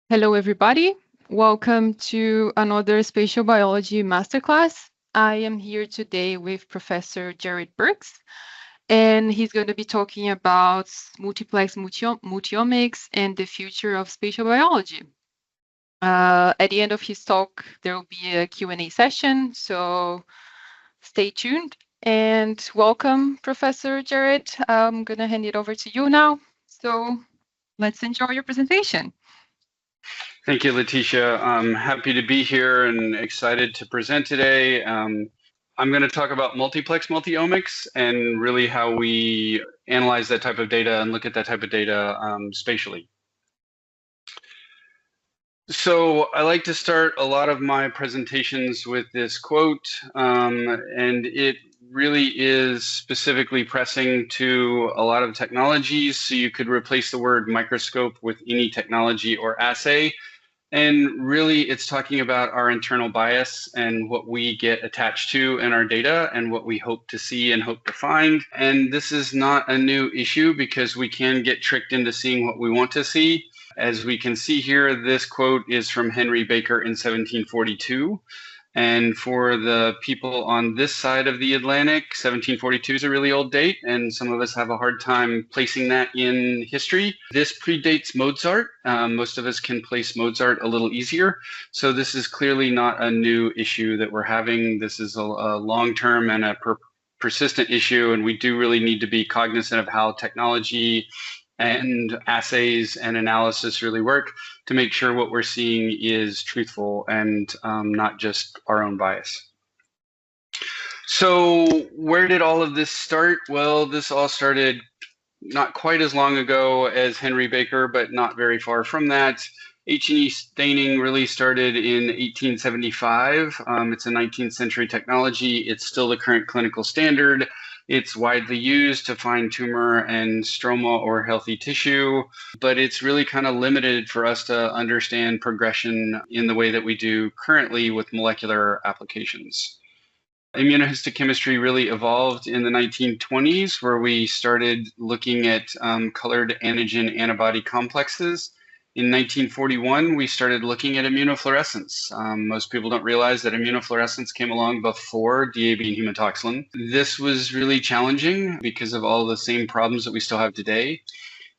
Hello, everybody. Welcome to another spatial biology masterclass. I am here today with Professor Jared Burks, and he's going to be talking about multiplex multi-omics and the future of spatial biology. At the end of his talk, there will be a Q&A session, so stay tuned. And welcome, Professor Jared. I'm going to hand it over to you now. So let's enjoy your presentation. Thank you, Letitia. I'm happy to be here and excited to present today. I'm going to talk about multiplex multi-omics and really how we analyze that type of data and look at that type of data spatially. So I like to start a lot of my presentations with this quote, and it really is specifically pressing to a lot of technologies. So you could replace the word microscope with any technology or assay. And really, it's talking about our internal bias and what we get attached to in our data and what we hope to see and hope to find. And this is not a new issue because we can get tricked into seeing what we want to see. As we can see here, this quote is from Henry Baker in 1742. And for the people on this side of the Atlantic, 1742 is a really old date, and some of us have a hard time placing that in history. This predates Mozart. Most of us can place Mozart a little easier. So this is clearly not a new issue that we're having. This is a long-term and a persistent issue, and we do really need to be cognizant of how technology and assays and analysis really work to make sure what we're seeing is truthful and not just our own bias. So where did all of this start? Well, this all started not quite as long ago as Henry Baker, but not very far from that. H&E staining really started in 1875. It's a 19th century technology. It's still the current clinical standard. It's widely used to find tumor and stroma or healthy tissue, but it's really kind of limited for us to understand progression in the way that we do currently with molecular applications. Immunohistochemistry really evolved in the 1920s, where we started looking at colored antigen antibody complexes. In 1941, we started looking at immunofluorescence. Most people don't realize that immunofluorescence came along before DAB and hematoxylin. This was really challenging because of all the same problems that we still have today.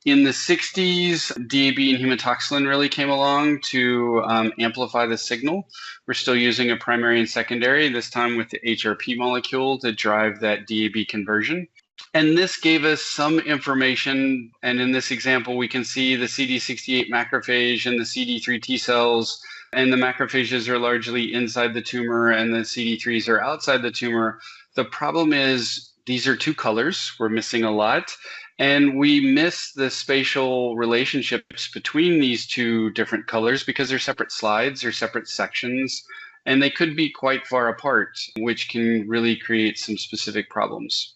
In the 60s, DAB and hematoxylin really came along to amplify the signal. We're still using a primary and secondary, this time with the HRP molecule to drive that DAB conversion. And this gave us some information. And in this example, we can see the CD68 macrophage and the CD3 T cells. And the macrophages are largely inside the tumor and the CD3s are outside the tumor. The problem is these are two colors. We're missing a lot. And we miss the spatial relationships between these two different colors because they're separate slides or separate sections, and they could be quite far apart, which can really create some specific problems.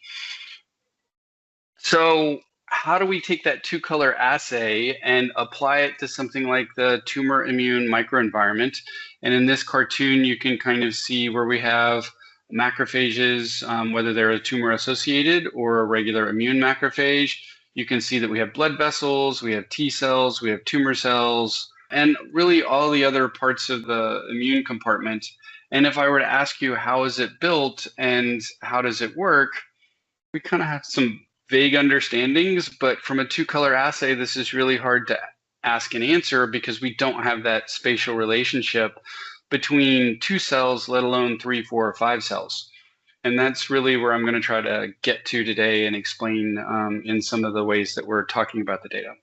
So how do we take that two-color assay and apply it to something like the tumor immune microenvironment? And in this cartoon, you can kind of see where we have macrophages, whether they're a tumor-associated or a regular immune macrophage. You can see that we have blood vessels, we have T cells, we have tumor cells, and really all the other parts of the immune compartment. And if I were to ask you, how is it built and how does it work? We kind of have some vague understandings, but from a two-color assay, this is really hard to ask and answer because we don't have that spatial relationship between two cells, let alone 3, 4, or 5 cells. And that's really where I'm going to try to get to today and explain in some of the ways that we're talking about the data.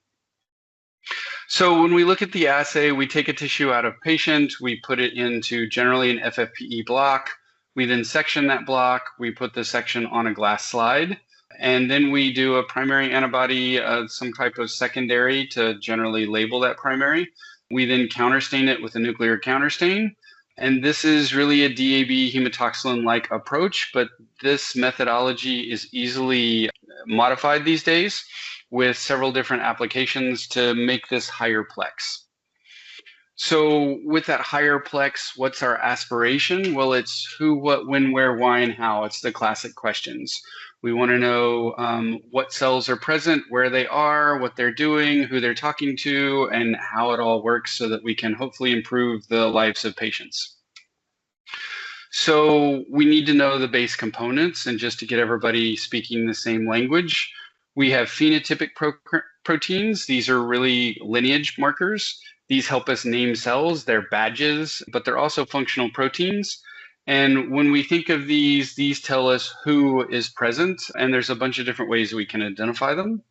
So when we look at the assay, we take a tissue out of patient, we put it into generally an FFPE block. We then section that block, we put the section on a glass slide, and then we do a primary antibody, some type of secondary to generally label that primary. We then counterstain it with a nuclear counterstain. And this is really a DAB hematoxylin-like approach, but this methodology is easily modified these days with several different applications to make this higher plex. So with that higher plex, what's our aspiration? Well, it's who, what, when, where, why, and how. It's the classic questions. We want to know what cells are present, where they are, what they're doing, who they're talking to, and how it all works so that we can hopefully improve the lives of patients. So we need to know the base components, and just to get everybody speaking the same language, we have phenotypic proteins. These are really lineage markers. These help us name cells. They're badges, but they're also functional proteins. And when we think of these tell us who is present, and there's a bunch of different ways we can identify them.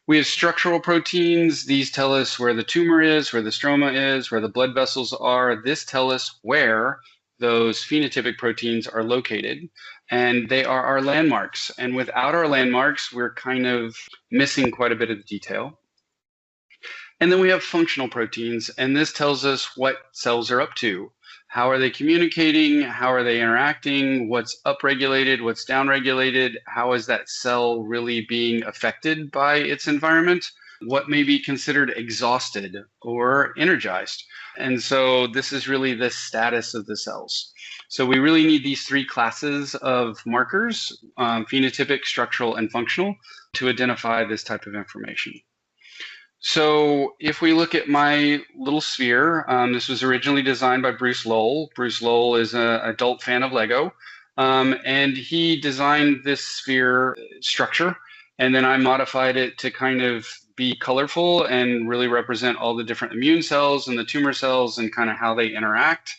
We have structural proteins. These tell us where the tumor is, where the stroma is, where the blood vessels are. This tells us where those phenotypic proteins are located, and they are our landmarks. And without our landmarks, we're kind of missing quite a bit of the detail. And then we have functional proteins, and this tells us what cells are up to. How are they communicating? How are they interacting? What's upregulated? What's downregulated? How is that cell really being affected by its environment? What may be considered exhausted or energized? And so this is really the status of the cells. So we really need these three classes of markers, phenotypic, structural, and functional, to identify this type of information. So if we look at my little sphere, this was originally designed by Bruce Lowell. Bruce Lowell is an adult fan of Lego, and he designed this sphere structure, and then I modified it to kind of be colorful and really represent all the different immune cells and the tumor cells and kind of how they interact.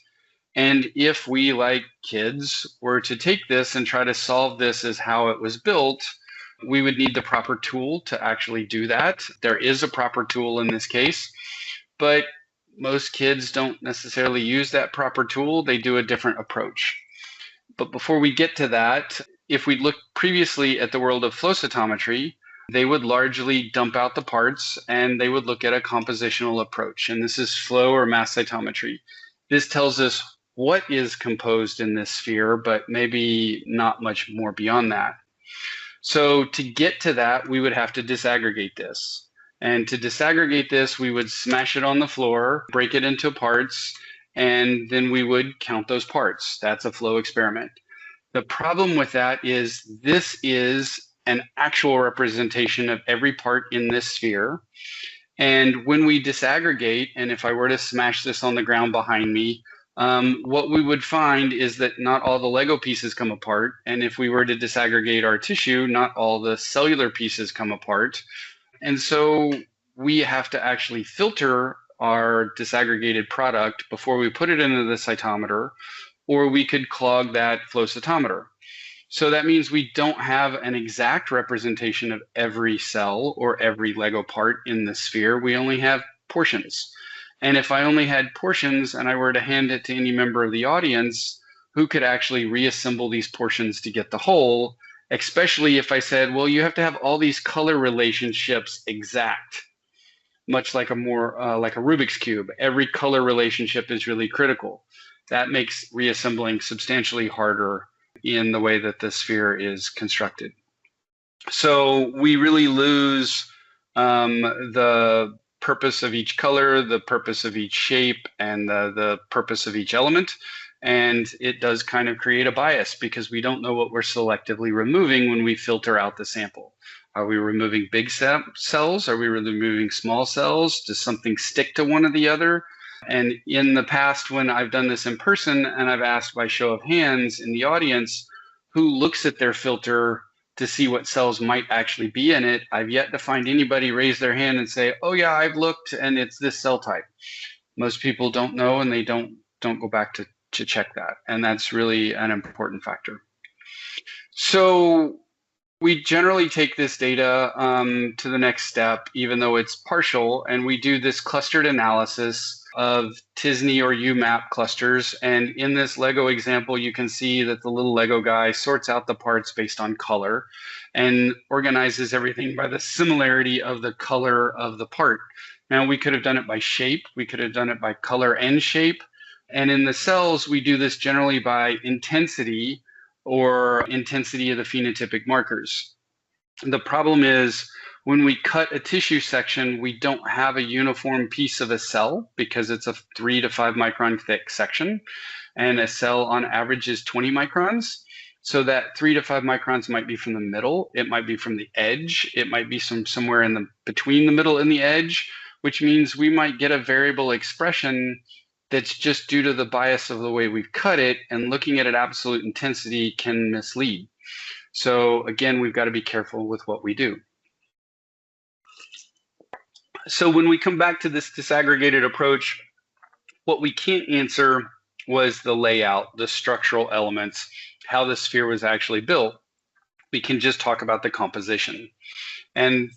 And if we, like kids, were to take this and try to solve this as how it was built, we would need the proper tool to actually do that. There is a proper tool in this case, but most kids don't necessarily use that proper tool. They do a different approach. But before we get to that, if we look previously at the world of flow cytometry, they would largely dump out the parts and they would look at a compositional approach. And this is flow or mass cytometry. This tells us what is composed in this sphere, but maybe not much more beyond that. So to get to that, we would have to disaggregate this. And to disaggregate this, we would smash it on the floor, break it into parts, and then we would count those parts. That's a flow experiment. The problem with that is this is an actual representation of every part in this sphere. And when we disaggregate, and if I were to smash this on the ground behind me, what we would find is that not all the Lego pieces come apart. And if we were to disaggregate our tissue, not all the cellular pieces come apart. And so we have to actually filter our disaggregated product before we put it into the cytometer, or we could clog that flow cytometer. So that means we don't have an exact representation of every cell or every Lego part in the sphere. We only have portions. And if I only had portions and I were to hand it to any member of the audience, who could actually reassemble these portions to get the whole, especially if I said, well, you have to have all these color relationships exact, much like a Rubik's Cube. Every color relationship is really critical. That makes reassembling substantially harder in the way that the sphere is constructed. So we really lose the purpose of each color, the purpose of each shape, and the purpose of each element. And it does kind of create a bias because we don't know what we're selectively removing when we filter out the sample. Are we removing big cells? Are we removing small cells? Does something stick to one or the other? And in the past, when I've done this in person and I've asked by show of hands in the audience who looks at their filter to see what cells might actually be in it, I've yet to find anybody raise their hand and say, oh yeah, I've looked and it's this cell type. Most people don't know and they don't go back to check that. And that's really an important factor. So we generally take this data to the next step, even though it's partial, and we do this clustered analysis of t-SNE or UMAP clusters. And in this Lego example, you can see that the little Lego guy sorts out the parts based on color and organizes everything by the similarity of the color of the part. Now, we could have done it by shape. We could have done it by color and shape. And in the cells, we do this generally by intensity or intensity of the phenotypic markers. The problem is when we cut a tissue section, we don't have a uniform piece of a cell because it's a 3 to 5 micron thick section. And a cell on average is 20 microns. So that 3 to 5 microns might be from the middle, it might be from the edge, it might be somewhere in the between the middle and the edge, which means we might get a variable expression that's just due to the bias of the way we've cut it, and looking at it absolute intensity can mislead. So again, we've got to be careful with what we do. So when we come back to this disaggregated approach, what we can't answer was the layout, the structural elements, how the sphere was actually built. We can just talk about the composition. And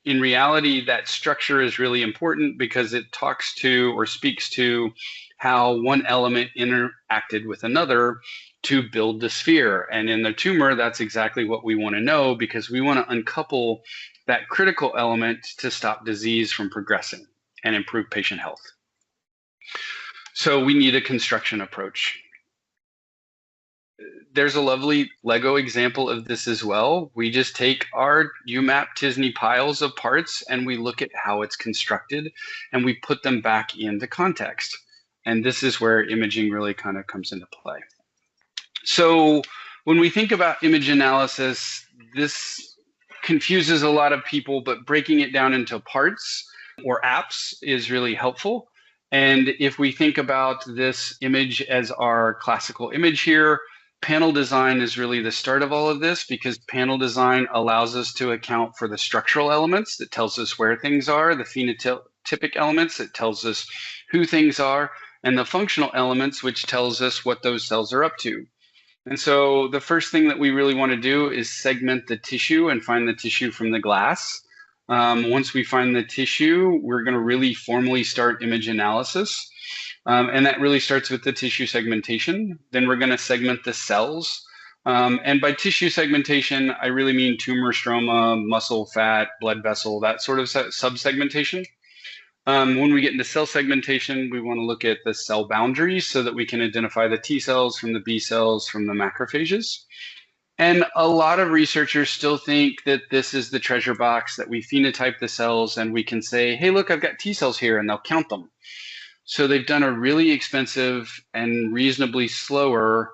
in reality, that structure is really important because it talks to or speaks to how one element interacted with another to build the sphere. And in the tumor, that's exactly what we want to know, because we want to uncouple that critical element to stop disease from progressing and improve patient health. So we need a construction approach. There's a lovely Lego example of this as well. We just take our UMAP Tisney piles of parts and we look at how it's constructed and we put them back into context. And this is where imaging really kind of comes into play. So when we think about image analysis, this confuses a lot of people, but breaking it down into parts or apps is really helpful. And if we think about this image as our classical image here, panel design is really the start of all of this, because panel design allows us to account for the structural elements that tells us where things are, the phenotypic elements that tells us who things are, and the functional elements, which tells us what those cells are up to. And so the first thing that we really want to do is segment the tissue and find the tissue from the glass. Once we find the tissue, we're going to really formally start image analysis. And that really starts with the tissue segmentation. Then we're going to segment the cells. And by tissue segmentation, I really mean tumor, stroma, muscle, fat, blood vessel, that sort of subsegmentation. When we get into cell segmentation, we want to look at the cell boundaries so that we can identify the T cells from the B cells from the macrophages. And a lot of researchers still think that this is the treasure box, that we phenotype the cells and we can say, hey, look, I've got T cells here, and they'll count them. So they've done a really expensive and reasonably slower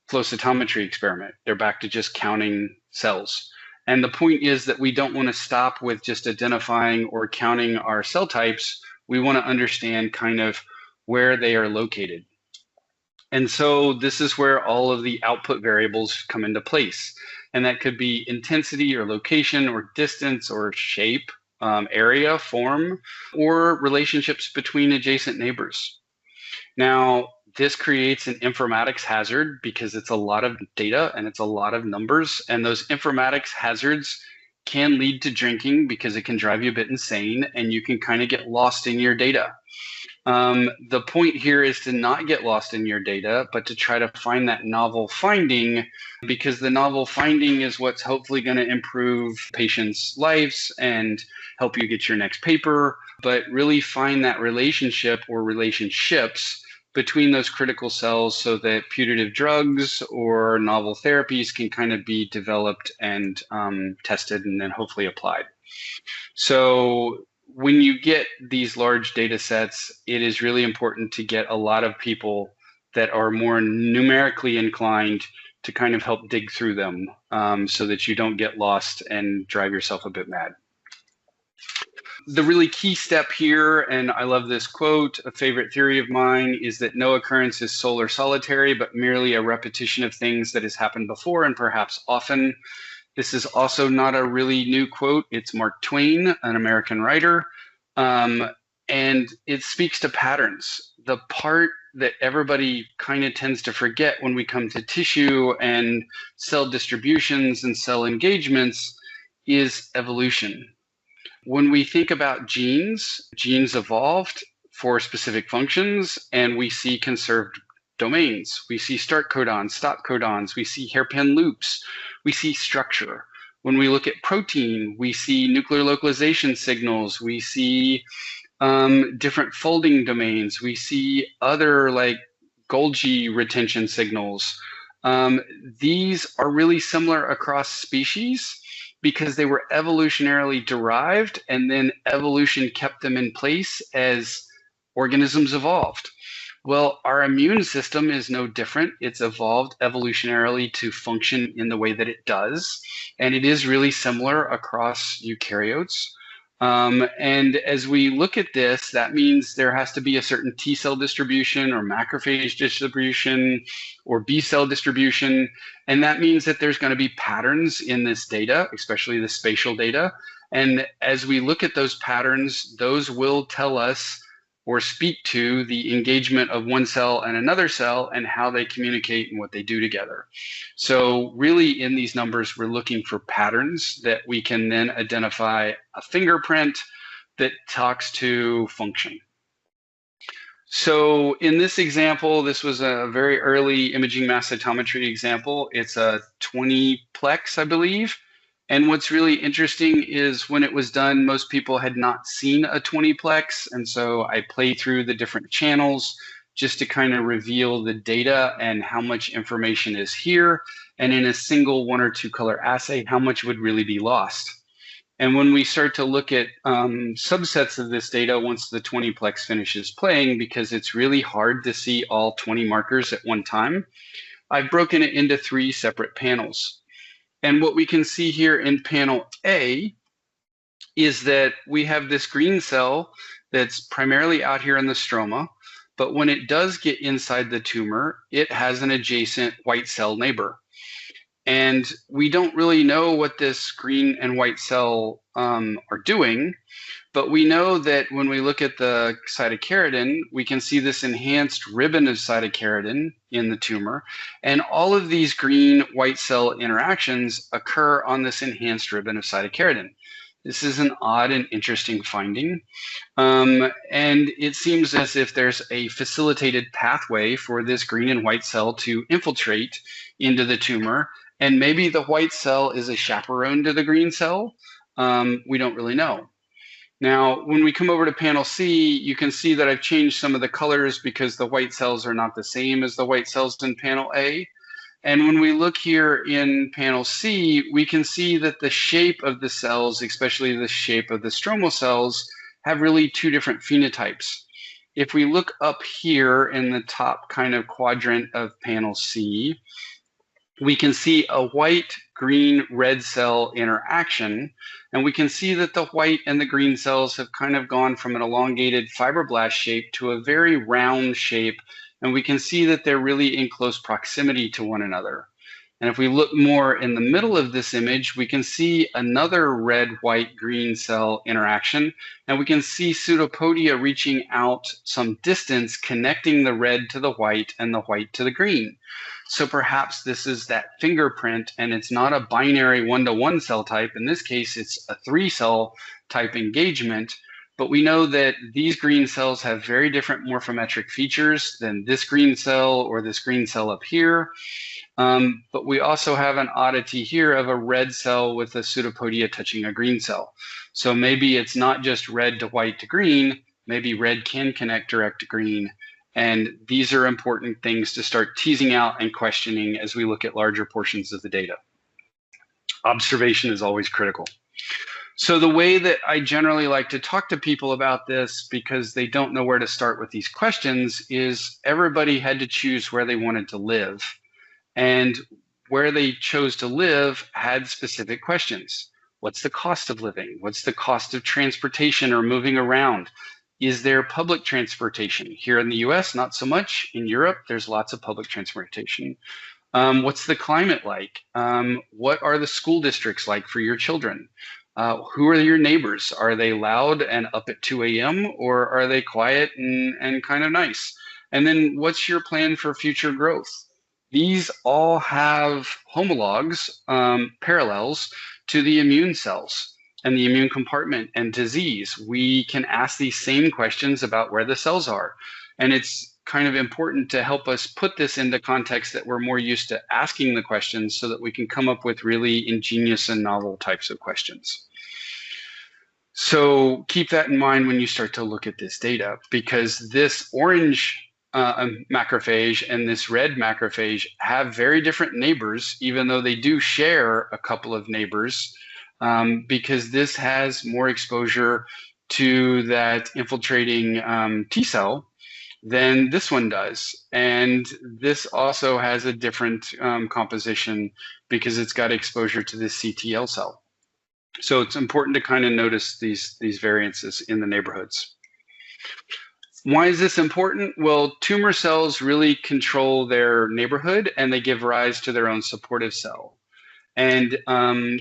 flow cytometry experiment. They're back to just counting cells. And the point is that we don't want to stop with just identifying or counting our cell types. We want to understand kind of where they are located. And so this is where all of the output variables come into place. And that could be intensity or location or distance or shape, area, form, or relationships between adjacent neighbors. Now, this creates an informatics hazard because it's a lot of data and it's a lot of numbers. And those informatics hazards can lead to drinking because it can drive you a bit insane and you can kind of get lost in your data. The point here is to not get lost in your data, but to try to find that novel finding, because the novel finding is what's hopefully going to improve patients' lives and help you get your next paper, but really find that relationship or relationships between those critical cells so that putative drugs or novel therapies can kind of be developed and tested and then hopefully applied. So when you get these large data sets, it is really important to get a lot of people that are more numerically inclined to kind of help dig through them so that you don't get lost and drive yourself a bit mad. The really key step here, and I love this quote, a favorite theory of mine, is that no occurrence is sole or solitary, but merely a repetition of things that has happened before and perhaps often. This is also not a really new quote. It's Mark Twain, an American writer, and it speaks to patterns. The part that everybody kind of tends to forget when we come to tissue and cell distributions and cell engagements is evolution. When we think about genes, genes evolved for specific functions, and we see conserved domains. We see start codons, stop codons, we see hairpin loops, we see structure. When we look at protein, we see nuclear localization signals, we see different folding domains, we see other like Golgi retention signals. These are really similar across species because they were evolutionarily derived and then evolution kept them in place as organisms evolved. Well, our immune system is no different. It's evolved evolutionarily to function in the way that it does, and it is really similar across eukaryotes. And as we look at this, that means there has to be a certain T cell distribution or macrophage distribution or B cell distribution. And that means that there's going to be patterns in this data, especially the spatial data. And as we look at those patterns, those will tell us or speak to the engagement of one cell and another cell and how they communicate and what they do together. So really in these numbers, we're looking for patterns that we can then identify a fingerprint that talks to function. So in this example, this was a very early imaging mass cytometry example. It's a 20-plex, I believe. And what's really interesting is when it was done, most people had not seen a 20-plex. And so I played through the different channels just to kind of reveal the data and how much information is here. And in a single 1 or 2 color assay, how much would really be lost. And when we start to look at subsets of this data, once the 20-plex finishes playing, because it's really hard to see all 20 markers at one time, I've broken it into 3 separate panels. And what we can see here in panel A is that we have this green cell that's primarily out here in the stroma, but when it does get inside the tumor, it has an adjacent white cell neighbor. And we don't really know what this green and white cell are doing, but we know that when we look at the cytokeratin, we can see this enhanced ribbon of cytokeratin in the tumor. And all of these green-white cell interactions occur on this enhanced ribbon of cytokeratin. This is an odd and interesting finding. And it seems as if there's a facilitated pathway for this green and white cell to infiltrate into the tumor. And maybe the white cell is a chaperone to the green cell. We don't really know. Now, when we come over to panel C, you can see that I've changed some of the colors because the white cells are not the same as the white cells in panel A. And when we look here in panel C, we can see that the shape of the cells, especially the shape of the stromal cells, have really 2 different phenotypes. If we look up here in the top kind of quadrant of panel C, we can see a white, green, red cell interaction. And we can see that the white and the green cells have kind of gone from an elongated fibroblast shape to a very round shape. And we can see that they're really in close proximity to one another. And if we look more in the middle of this image, we can see another red, white, green cell interaction. And we can see pseudopodia reaching out some distance, connecting the red to the white and the white to the green. So perhaps this is that fingerprint, and it's not a binary 1-to-1 cell type. In this case, it's a 3-cell type engagement. But we know that these green cells have very different morphometric features than this green cell or this green cell up here. But we also have an oddity here of a red cell with a pseudopodia touching a green cell. So maybe it's not just red to white to green, maybe red can connect direct to green. And these are important things to start teasing out and questioning as we look at larger portions of the data. Observation is always critical. So the way that I generally like to talk to people about this, because they don't know where to start with these questions, is everybody had to choose where they wanted to live. And where they chose to live had specific questions. What's the cost of living? What's the cost of transportation or moving around? Is there public transportation? Here in the US, not so much. In Europe, there's lots of public transportation. What's the climate like? What are the school districts like for your children? Who are your neighbors? Are they loud and up at 2 a.m. or are they quiet and kind of nice? And then what's your plan for future growth? These all have homologs, parallels to the immune cells and the immune compartment and disease. We can ask these same questions about where the cells are. And it's kind of important to help us put this into context that we're more used to asking the questions so that we can come up with really ingenious and novel types of questions. So keep that in mind when you start to look at this data, because this orange macrophage and this red macrophage have very different neighbors, even though they do share a couple of neighbors, because this has more exposure to that infiltrating T cell, than this one does. And this also has a different composition because it's got exposure to this CTL cell. So it's important to kind of notice these variances in the neighborhoods. Why is this important? Well, tumor cells really control their neighborhood and they give rise to their own supportive cell. And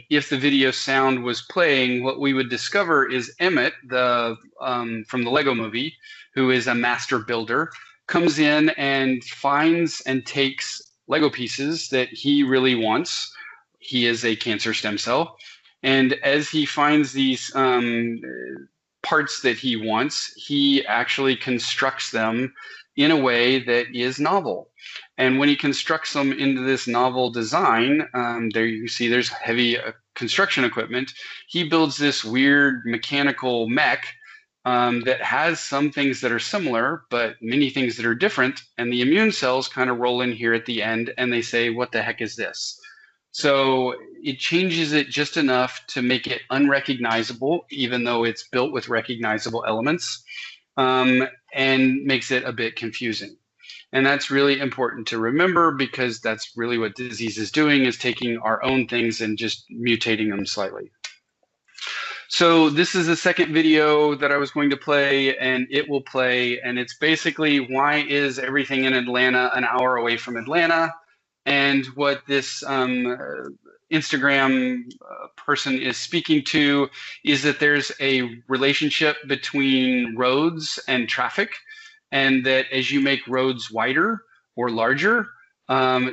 if the video sound was playing, what we would discover is Emmett, from the Lego movie, who is a master builder, comes in and finds and takes Lego pieces that he really wants. He is a cancer stem cell. And as he finds these parts that he wants, he actually constructs them in a way that is novel. And when he constructs them into this novel design, there you see there's heavy construction equipment. He builds this weird mechanical mech that has some things that are similar, but many things that are different. And the immune cells kind of roll in here at the end and they say, what the heck is this? So it changes it just enough to make it unrecognizable, even though it's built with recognizable elements, and makes it a bit confusing. And that's really important to remember because that's really what disease is doing, is taking our own things and just mutating them slightly. So this is the second video that I was going to play, and it will play, and it's basically why is everything in Atlanta an hour away from Atlanta? And what this Instagram person is speaking to is that there's a relationship between roads and traffic, and that as you make roads wider or larger,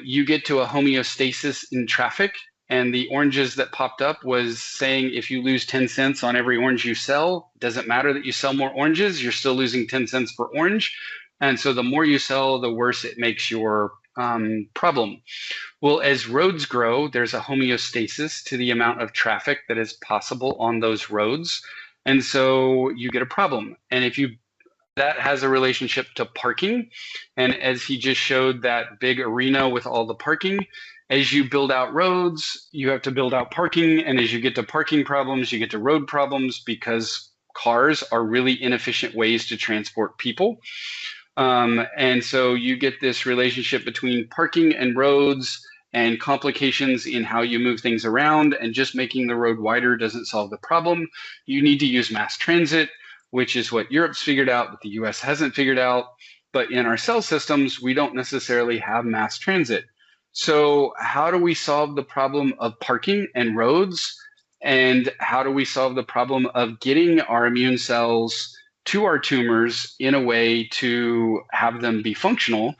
you get to a homeostasis in traffic. And the oranges that popped up was saying if you lose 10 cents on every orange you sell, doesn't matter that you sell more oranges, you're still losing 10 cents per orange. And so the more you sell, the worse it makes your problem. Well, as roads grow, there's a homeostasis to the amount of traffic that is possible on those roads. And so you get a problem. And that has a relationship to parking. And as he just showed that big arena with all the parking, as you build out roads, you have to build out parking. And as you get to parking problems, you get to road problems because cars are really inefficient ways to transport people. And so you get this relationship between parking and roads and complications in how you move things around, and just making the road wider doesn't solve the problem. You need to use mass transit, which is what Europe's figured out, but the US hasn't figured out. But in our cell systems, we don't necessarily have mass transit. So how do we solve the problem of parking and roads? And how do we solve the problem of getting our immune cells to our tumors in a way to have them be functional?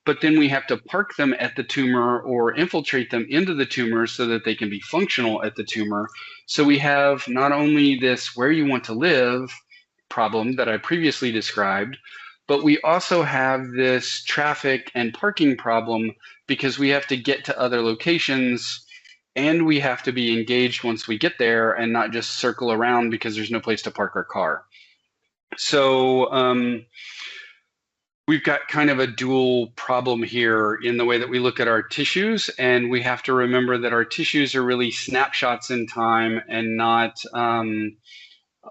But then we have to park them at the tumor or infiltrate them into the tumor so that they can be functional at the tumor. So we have not only this where you want to live problem that I previously described, but we also have this traffic and parking problem because we have to get to other locations and we have to be engaged once we get there and not just circle around because there's no place to park our car. So we've got kind of a dual problem here in the way that we look at our tissues, and we have to remember that our tissues are really snapshots in time and not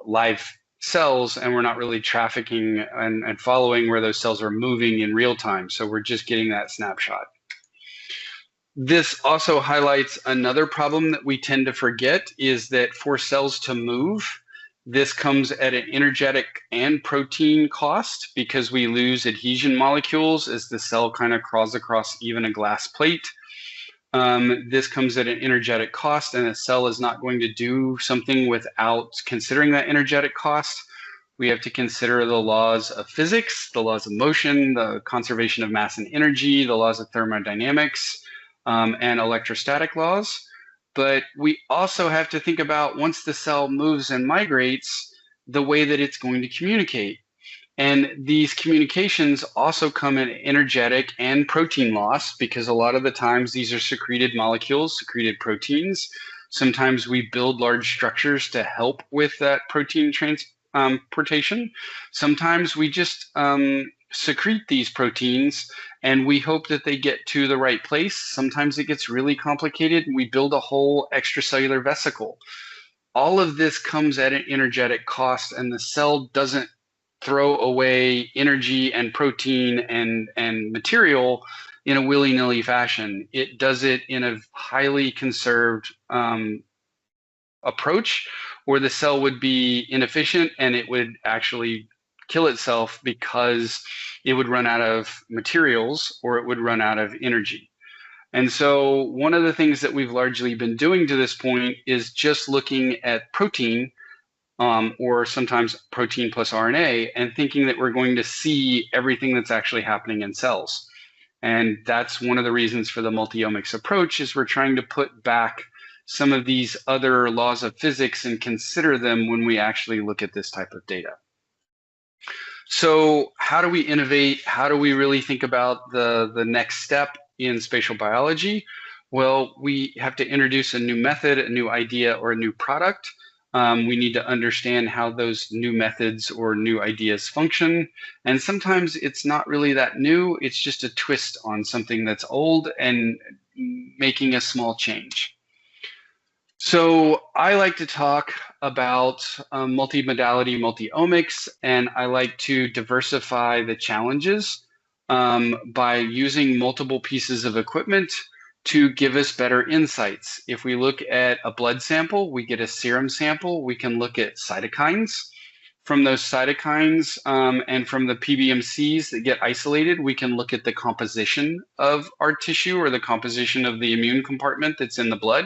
live cells, and we're not really trafficking and following where those cells are moving in real time. So we're just getting that snapshot. This also highlights another problem that we tend to forget, is that for cells to move, this comes at an energetic and protein cost because we lose adhesion molecules as the cell kind of crawls across even a glass plate. This comes at an energetic cost, and a cell is not going to do something without considering that energetic cost. We have to consider the laws of physics, the laws of motion, the conservation of mass and energy, the laws of thermodynamics, and electrostatic laws. But we also have to think about, once the cell moves and migrates, the way that it's going to communicate. And these communications also come in energetic and protein loss, because a lot of the times these are secreted molecules, secreted proteins. Sometimes we build large structures to help with that protein transportation. Sometimes we just secrete these proteins and we hope that they get to the right place. Sometimes it gets really complicated and we build a whole extracellular vesicle. All of this comes at an energetic cost, and the cell doesn't throw away energy and protein and material in a willy-nilly fashion. It does it in a highly conserved approach, where the cell would be inefficient and it would actually kill itself because it would run out of materials or it would run out of energy. And so one of the things that we've largely been doing to this point is just looking at protein, or sometimes protein plus RNA, and thinking that we're going to see everything that's actually happening in cells. And that's one of the reasons for the multi-omics approach, is we're trying to put back some of these other laws of physics and consider them when we actually look at this type of data. So how do we innovate? How do we really think about the next step in spatial biology? Well, we have to introduce a new method, a new idea, or a new product. We need to understand how those new methods or new ideas function. And sometimes it's not really that new. It's just a twist on something that's old and making a small change. So I like to talk about multimodality, multi-omics, and I like to diversify the challenges by using multiple pieces of equipment to give us better insights. If we look at a blood sample, we get a serum sample, we can look at cytokines. From those cytokines and from the PBMCs that get isolated, we can look at the composition of our tissue or the composition of the immune compartment that's in the blood.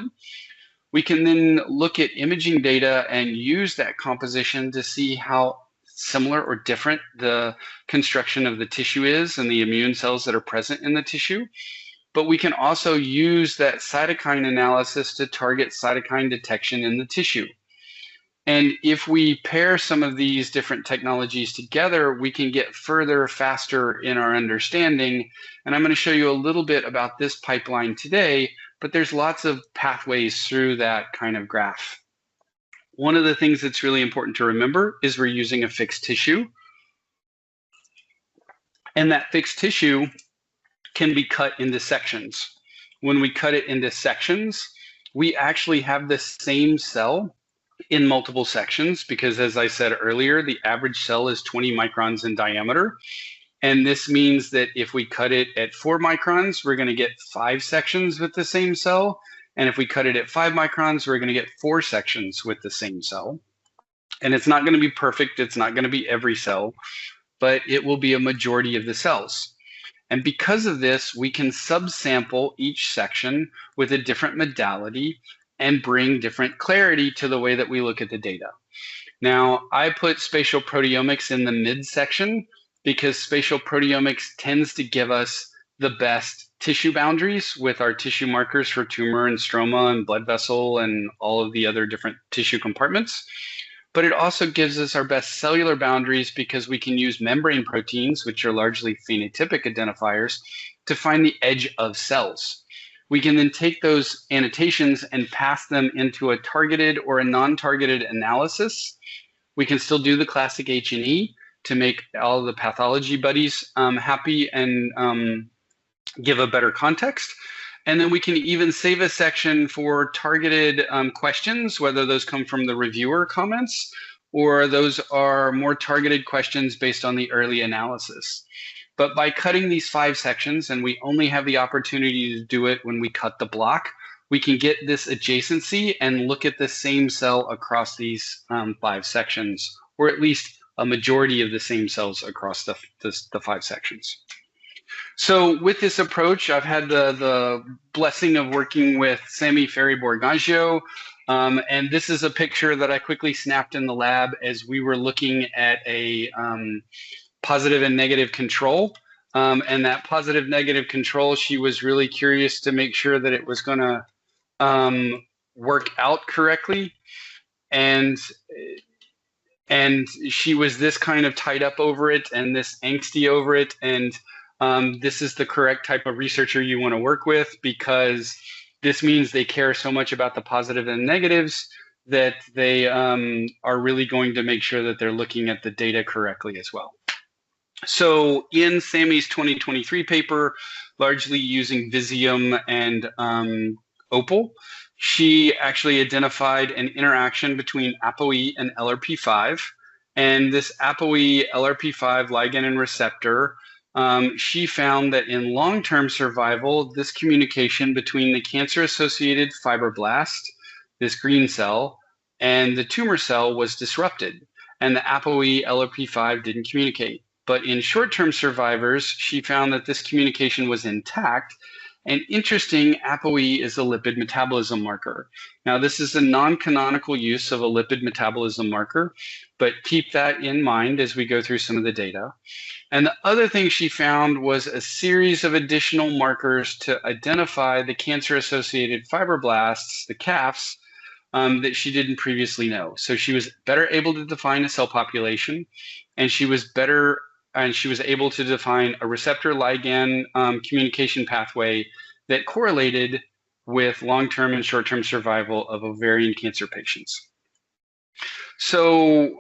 We can then look at imaging data and use that composition to see how similar or different the construction of the tissue is and the immune cells that are present in the tissue. But we can also use that cytokine analysis to target cytokine detection in the tissue. And if we pair some of these different technologies together, we can get further, faster in our understanding. And I'm going to show you a little bit about this pipeline today, but there's lots of pathways through that kind of graph. One of the things that's really important to remember is we're using a fixed tissue. And that fixed tissue can be cut into sections. When we cut it into sections, we actually have the same cell in multiple sections, because as I said earlier, the average cell is 20 microns in diameter. And this means that if we cut it at 4 microns, we're going to get 5 sections with the same cell. And if we cut it at 5 microns, we're going to get 4 sections with the same cell. And it's not going to be perfect. It's not going to be every cell, but it will be a majority of the cells. And because of this, we can subsample each section with a different modality and bring different clarity to the way that we look at the data. Now, I put spatial proteomics in the midsection because spatial proteomics tends to give us the best tissue boundaries with our tissue markers for tumor and stroma and blood vessel and all of the other different tissue compartments. But it also gives us our best cellular boundaries because we can use membrane proteins, which are largely phenotypic identifiers, to find the edge of cells. We can then take those annotations and pass them into a targeted or a non-targeted analysis. We can still do the classic H&E to make all the pathology buddies happy and give a better context. And then we can even save a section for targeted questions, whether those come from the reviewer comments or those are more targeted questions based on the early analysis. But by cutting these 5 sections, and we only have the opportunity to do it when we cut the block, we can get this adjacency and look at the same cell across these 5 sections, or at least a majority of the same cells across the 5 sections. So with this approach, I've had the blessing of working with Sami Ferri-Borgaggio, and this is a picture that I quickly snapped in the lab as we were looking at a positive and negative control. And that positive negative control, she was really curious to make sure that it was going to work out correctly. And she was this kind of tied up over it and this angsty over it. And this is the correct type of researcher you want to work with, because this means they care so much about the positive and negatives that they are really going to make sure that they're looking at the data correctly as well. So in Sami's 2023 paper, largely using Visium and Opal, she actually identified an interaction between ApoE and LRP5. And this ApoE LRP5 ligand and receptor, she found that in long-term survival, this communication between the cancer-associated fibroblast, this green cell, and the tumor cell was disrupted, and the ApoE LRP5 didn't communicate. But in short-term survivors, she found that this communication was intact. And interesting, ApoE is a lipid metabolism marker. Now, this is a non-canonical use of a lipid metabolism marker, but keep that in mind as we go through some of the data. And the other thing she found was a series of additional markers to identify the cancer-associated fibroblasts, the CAFs, that she didn't previously know. So she was better able to define a cell population, and she was able to define a receptor ligand communication pathway that correlated with long-term and short-term survival of ovarian cancer patients. So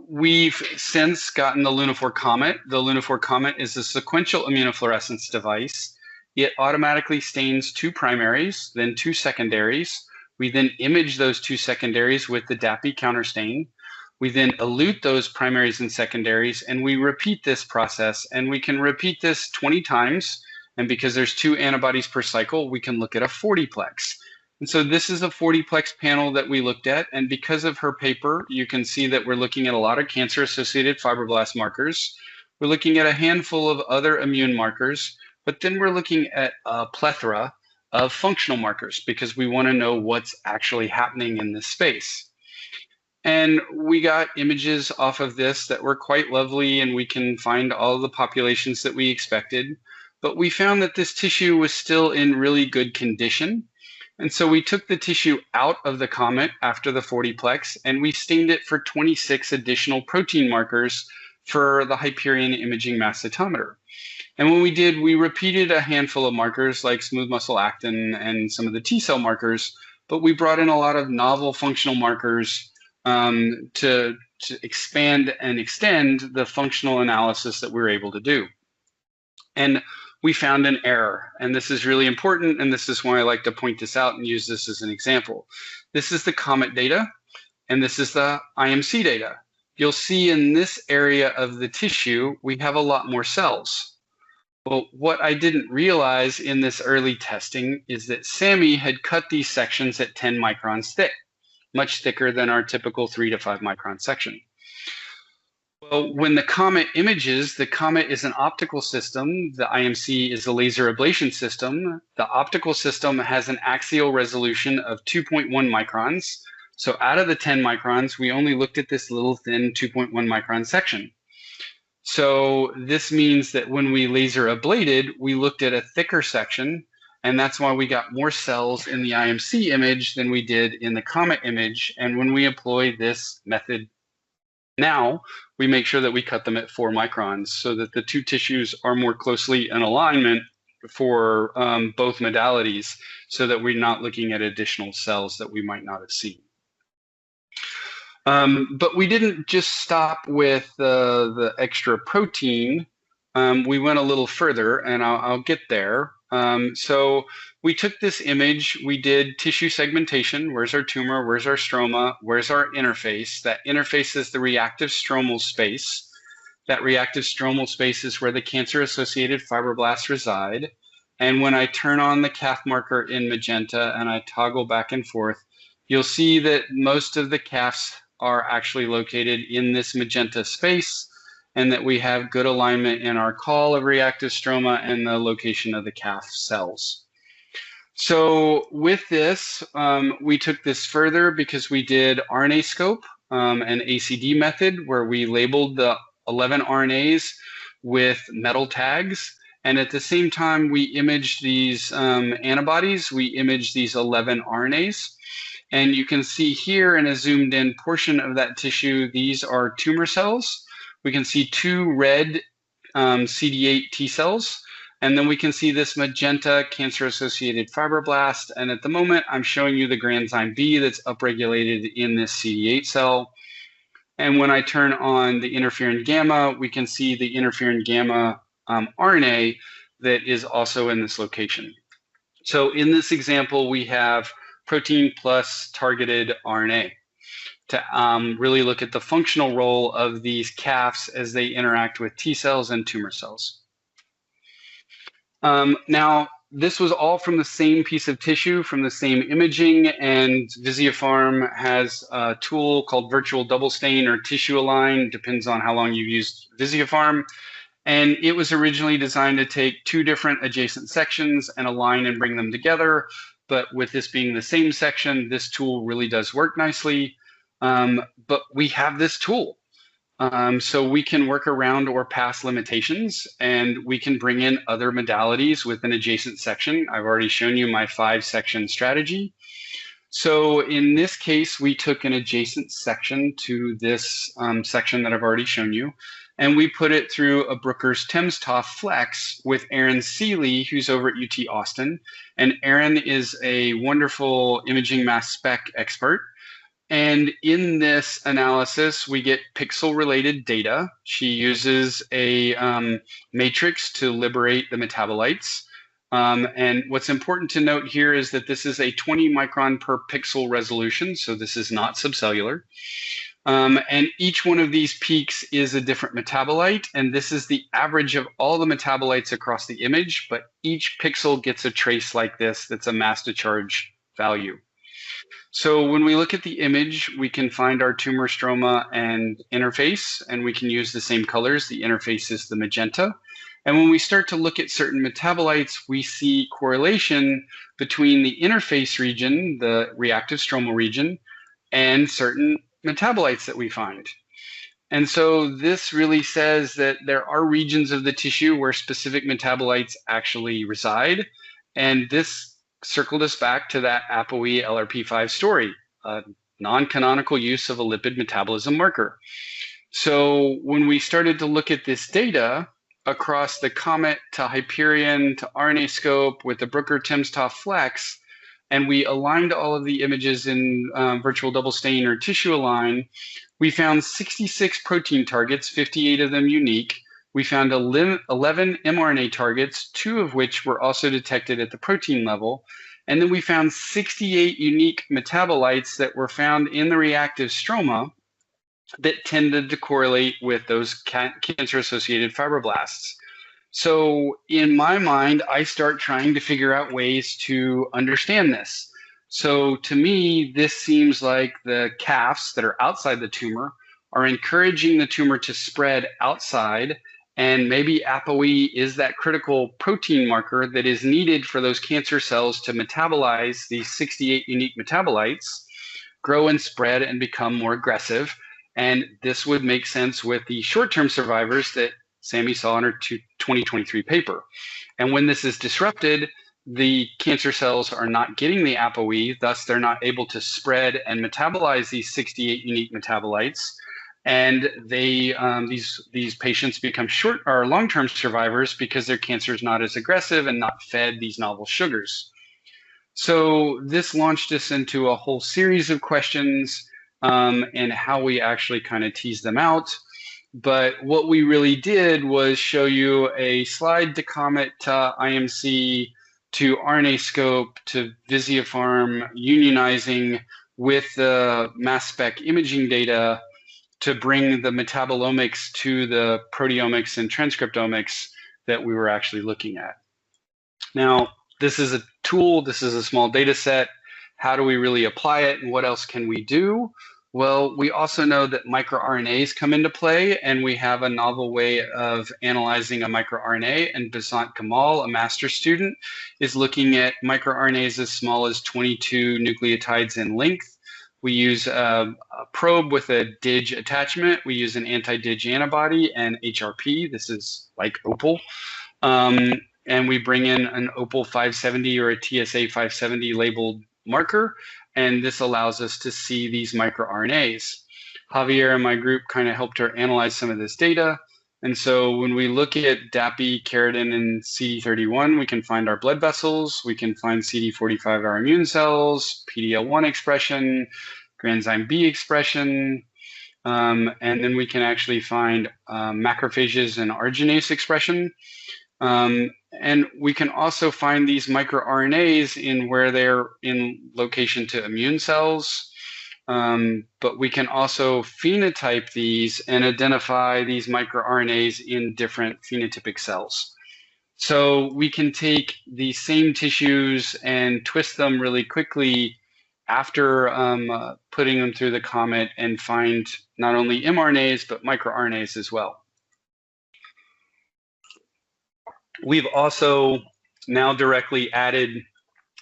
we've since gotten the Lunaphore Comet. The Lunaphore Comet is a sequential immunofluorescence device. It automatically stains 2 primaries, then 2 secondaries. We then image those 2 secondaries with the DAPI counterstain. We then elute those primaries and secondaries, and we repeat this process. And we can repeat this 20 times. And because there's 2 antibodies per cycle, we can look at a 40-plex. And so this is a 40-plex panel that we looked at. And because of her paper, you can see that we're looking at a lot of cancer-associated fibroblast markers. We're looking at a handful of other immune markers, but then we're looking at a plethora of functional markers because we want to know what's actually happening in this space. And we got images off of this that were quite lovely, and we can find all the populations that we expected. But we found that this tissue was still in really good condition. And so we took the tissue out of the comet after the 40-plex, and we stained it for 26 additional protein markers for the Hyperion imaging mass cytometer. And when we did, we repeated a handful of markers like smooth muscle actin and some of the T cell markers, but we brought in a lot of novel functional markers to expand and extend the functional analysis that we were able to do. And we found an error, and this is really important, and this is why I like to point this out and use this as an example. This is the COMET data, and this is the IMC data. You'll see in this area of the tissue, we have a lot more cells. But what I didn't realize in this early testing is that Sammy had cut these sections at 10 microns thick, much thicker than our typical 3 to 5 micron section. Well, when the COMET images, the COMET is an optical system. The IMC is a laser ablation system. The optical system has an axial resolution of 2.1 microns. So out of the 10 microns, we only looked at this little thin 2.1 micron section. So this means that when we laser ablated, we looked at a thicker section, and that's why we got more cells in the IMC image than we did in the COMET image. And when we employ this method now, we make sure that we cut them at 4 microns so that the 2 tissues are more closely in alignment for both modalities, so that we're not looking at additional cells that we might not have seen. But we didn't just stop with the extra protein. We went a little further, and I'll get there. So we took this image, we did tissue segmentation. Where's our tumor? Where's our stroma? Where's our interface? That interface is the reactive stromal space. That reactive stromal space is where the cancer-associated fibroblasts reside. And when I turn on the CAF marker in magenta and I toggle back and forth, you'll see that most of the CAFs are actually located in this magenta space, and that we have good alignment in our call of reactive stroma and the location of the CAF cells. So with this, we took this further because we did RNAscope, an ACD method where we labeled the 11 RNAs with metal tags. And at the same time, we imaged these antibodies, we imaged these 11 RNAs. And you can see here in a zoomed in portion of that tissue, these are tumor cells. We can see 2 red CD8 T cells, and then we can see this magenta cancer-associated fibroblast. And at the moment, I'm showing you the granzyme B that's upregulated in this CD8 cell. And when I turn on the interferon gamma, we can see the interferon gamma RNA that is also in this location. So in this example, we have protein plus targeted RNA. to really look at the functional role of these CAFs as they interact with T cells and tumor cells. Now, this was all from the same piece of tissue, from the same imaging, and Visiopharm has a tool called virtual double stain or tissue align, depends on how long you've used Visiopharm. And it was originally designed to take two different adjacent sections and align and bring them together. But with this being the same section, this tool really does work nicely. But we have this tool. So we can work around or pass limitations, and we can bring in other modalities with an adjacent section. I've already shown you my 5-section strategy. So in this case, we took an adjacent section to this section that I've already shown you, and we put it through a Bruker's timsTOF flex with Aaron Seeley, who's over at UT Austin. And Aaron is a wonderful imaging mass spec expert. And in this analysis, we get pixel-related data. She uses a matrix to liberate the metabolites. And what's important to note here is that this is a 20 micron per pixel resolution, so this is not subcellular. And each one of these peaks is a different metabolite, and this is the average of all the metabolites across the image, but each pixel gets a trace like this that's a mass to charge value. So when we look at the image, we can find our tumor stroma and interface, and we can use the same colors. The interface is the magenta. And when we start to look at certain metabolites, we see correlation between the interface region, the reactive stromal region, and certain metabolites that we find. And so this really says that there are regions of the tissue where specific metabolites actually reside. And this circled us back to that ApoE LRP5 story, a non-canonical use of a lipid metabolism marker. So when we started to look at this data across the COMET to Hyperion to RNAscope with the Bruker timsTOF flex, and we aligned all of the images in virtual double stain or tissue align, we found 66 protein targets, 58 of them unique. We found 11 mRNA targets, 2 of which were also detected at the protein level. And then we found 68 unique metabolites that were found in the reactive stroma that tended to correlate with those cancer-associated fibroblasts. So in my mind, I start trying to figure out ways to understand this. So to me, this seems like the CAFs that are outside the tumor are encouraging the tumor to spread outside. And maybe ApoE is that critical protein marker that is needed for those cancer cells to metabolize these 68 unique metabolites, grow and spread and become more aggressive. And this would make sense with the short-term survivors that Sammy saw in her 2023 paper. And when this is disrupted, the cancer cells are not getting the ApoE, thus they're not able to spread and metabolize these 68 unique metabolites. And they these patients become short or long-term survivors because their cancer is not as aggressive and not fed these novel sugars. So this launched us into a whole series of questions and how we actually kind of tease them out. But what we really did was show you a slide to COMET to IMC to RNAscope to Visiopharm unionizing with the mass spec imaging data to bring the metabolomics to the proteomics and transcriptomics that we were actually looking at. Now, this is a tool, this is a small data set. How do we really apply it and what else can we do? Well, we also know that microRNAs come into play, and we have a novel way of analyzing a microRNA, and Basant Kamal, a master's student, is looking at microRNAs as small as 22 nucleotides in length. We use a probe with a DIG attachment. We use an anti-DIG antibody and HRP. This is like OPAL. And we bring in an OPAL 570 or a TSA 570 labeled marker. And this allows us to see these microRNAs. Javier and my group kind of helped her analyze some of this data. And so when we look at DAPI, keratin, and CD31, we can find our blood vessels. We can find CD45, our immune cells, PD-L1 expression, granzyme B expression. And then we can actually find macrophages and arginase expression. And we can also find these microRNAs in where they're in location to immune cells but we can also phenotype these and identify these microRNAs in different phenotypic cells. So we can take these same tissues and twist them really quickly after putting them through the COMET and find not only mRNAs, but microRNAs as well. We've also now directly added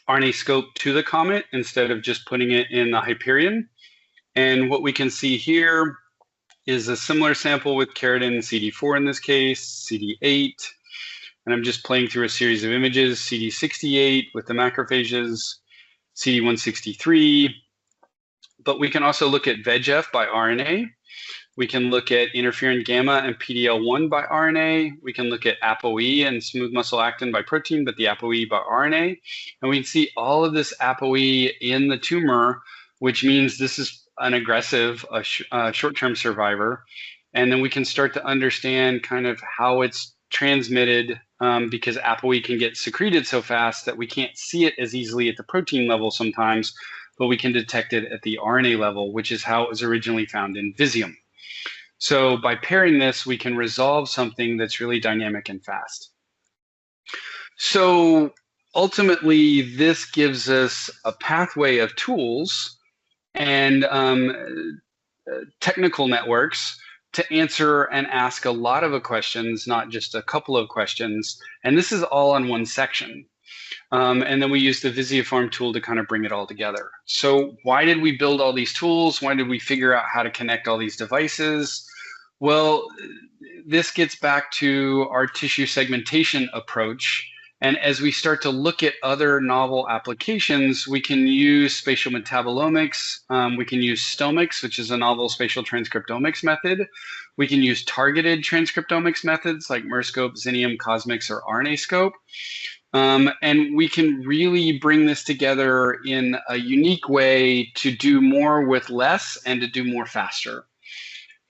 RNAscope to the COMET instead of just putting it in the Hyperion. And what we can see here is a similar sample with keratin CD4 in this case, CD8. And I'm just playing through a series of images, CD68 with the macrophages, CD163. But we can also look at VEGF by RNA. We can look at interferon gamma and PDL1 by RNA. We can look at ApoE and smooth muscle actin by protein, but the ApoE by RNA. And we can see all of this ApoE in the tumor, which means this is an aggressive, short-term survivor. And then we can start to understand kind of how it's transmitted because ApoE can get secreted so fast that we can't see it as easily at the protein level sometimes, but we can detect it at the RNA level, which is how it was originally found in Visium. So by pairing this, we can resolve something that's really dynamic and fast. So ultimately, this gives us a pathway of tools and technical networks to answer and ask a lot of questions, not just a couple of questions. And this is all on one section. And then we use the Visiform tool to kind of bring it all together. So why did we build all these tools? Why did we figure out how to connect all these devices? Well, this gets back to our tissue segmentation approach. And as we start to look at other novel applications, we can use spatial metabolomics. We can use stomics, which is a novel spatial transcriptomics method. We can use targeted transcriptomics methods like MERScope, Xenium, CosMx, or RNAscope. And we can really bring this together in a unique way to do more with less and to do more faster.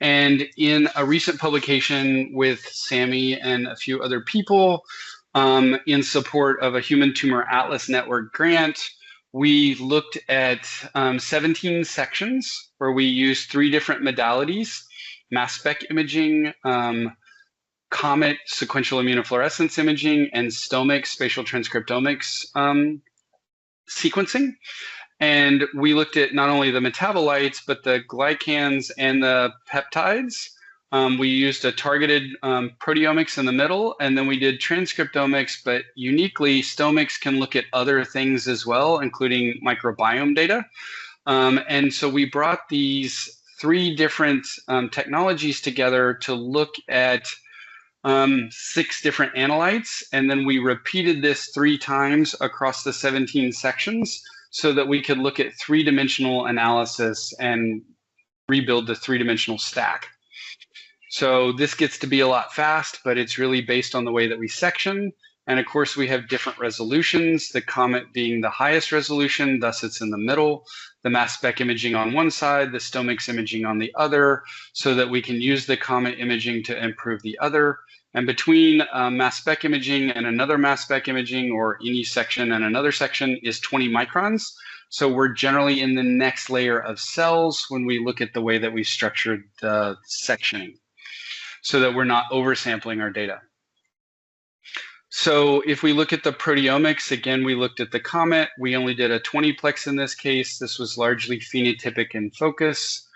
And in a recent publication with Sammy and a few other people in support of a Human Tumor Atlas Network grant, we looked at 17 sections where we used 3 different modalities: mass spec imaging, COMET sequential immunofluorescence imaging, and stomics spatial transcriptomics sequencing. And we looked at not only the metabolites, but the glycans and the peptides. We used a targeted proteomics in the middle, and then we did transcriptomics, but uniquely, stomics can look at other things as well, including microbiome data. And so we brought these 3 different technologies together to look at 6 different analytes, and then we repeated this 3 times across the 17 sections so that we could look at 3-dimensional analysis and rebuild the 3-dimensional stack. So this gets to be a lot fast, but it's really based on the way that we section. And of course, we have different resolutions, the COMET being the highest resolution, thus it's in the middle, the mass spec imaging on one side, the stomics imaging on the other, so that we can use the COMET imaging to improve the other. And between mass spec imaging and another mass spec imaging, or any section and another section, is 20 microns. So we're generally in the next layer of cells when we look at the way that we structured the sectioning, so that we're not oversampling our data. So if we look at the proteomics, again, we looked at the COMET. We only did a 20-plex in this case. This was largely phenotypic in focus.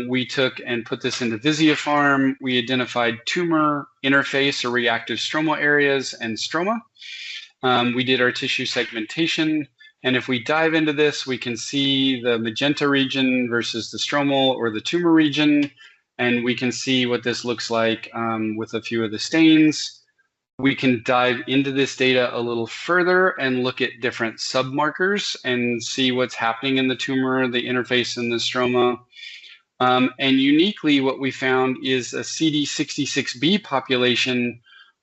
We took and put this into Visiform. We identified tumor, interface, or reactive stromal areas, and stroma. We did our tissue segmentation. And if we dive into this, we can see the magenta region versus the stromal or the tumor region. And we can see what this looks like with a few of the stains. We can dive into this data a little further and look at different submarkers and see what's happening in the tumor, the interface, and the stroma. And uniquely, what we found is a CD66B population,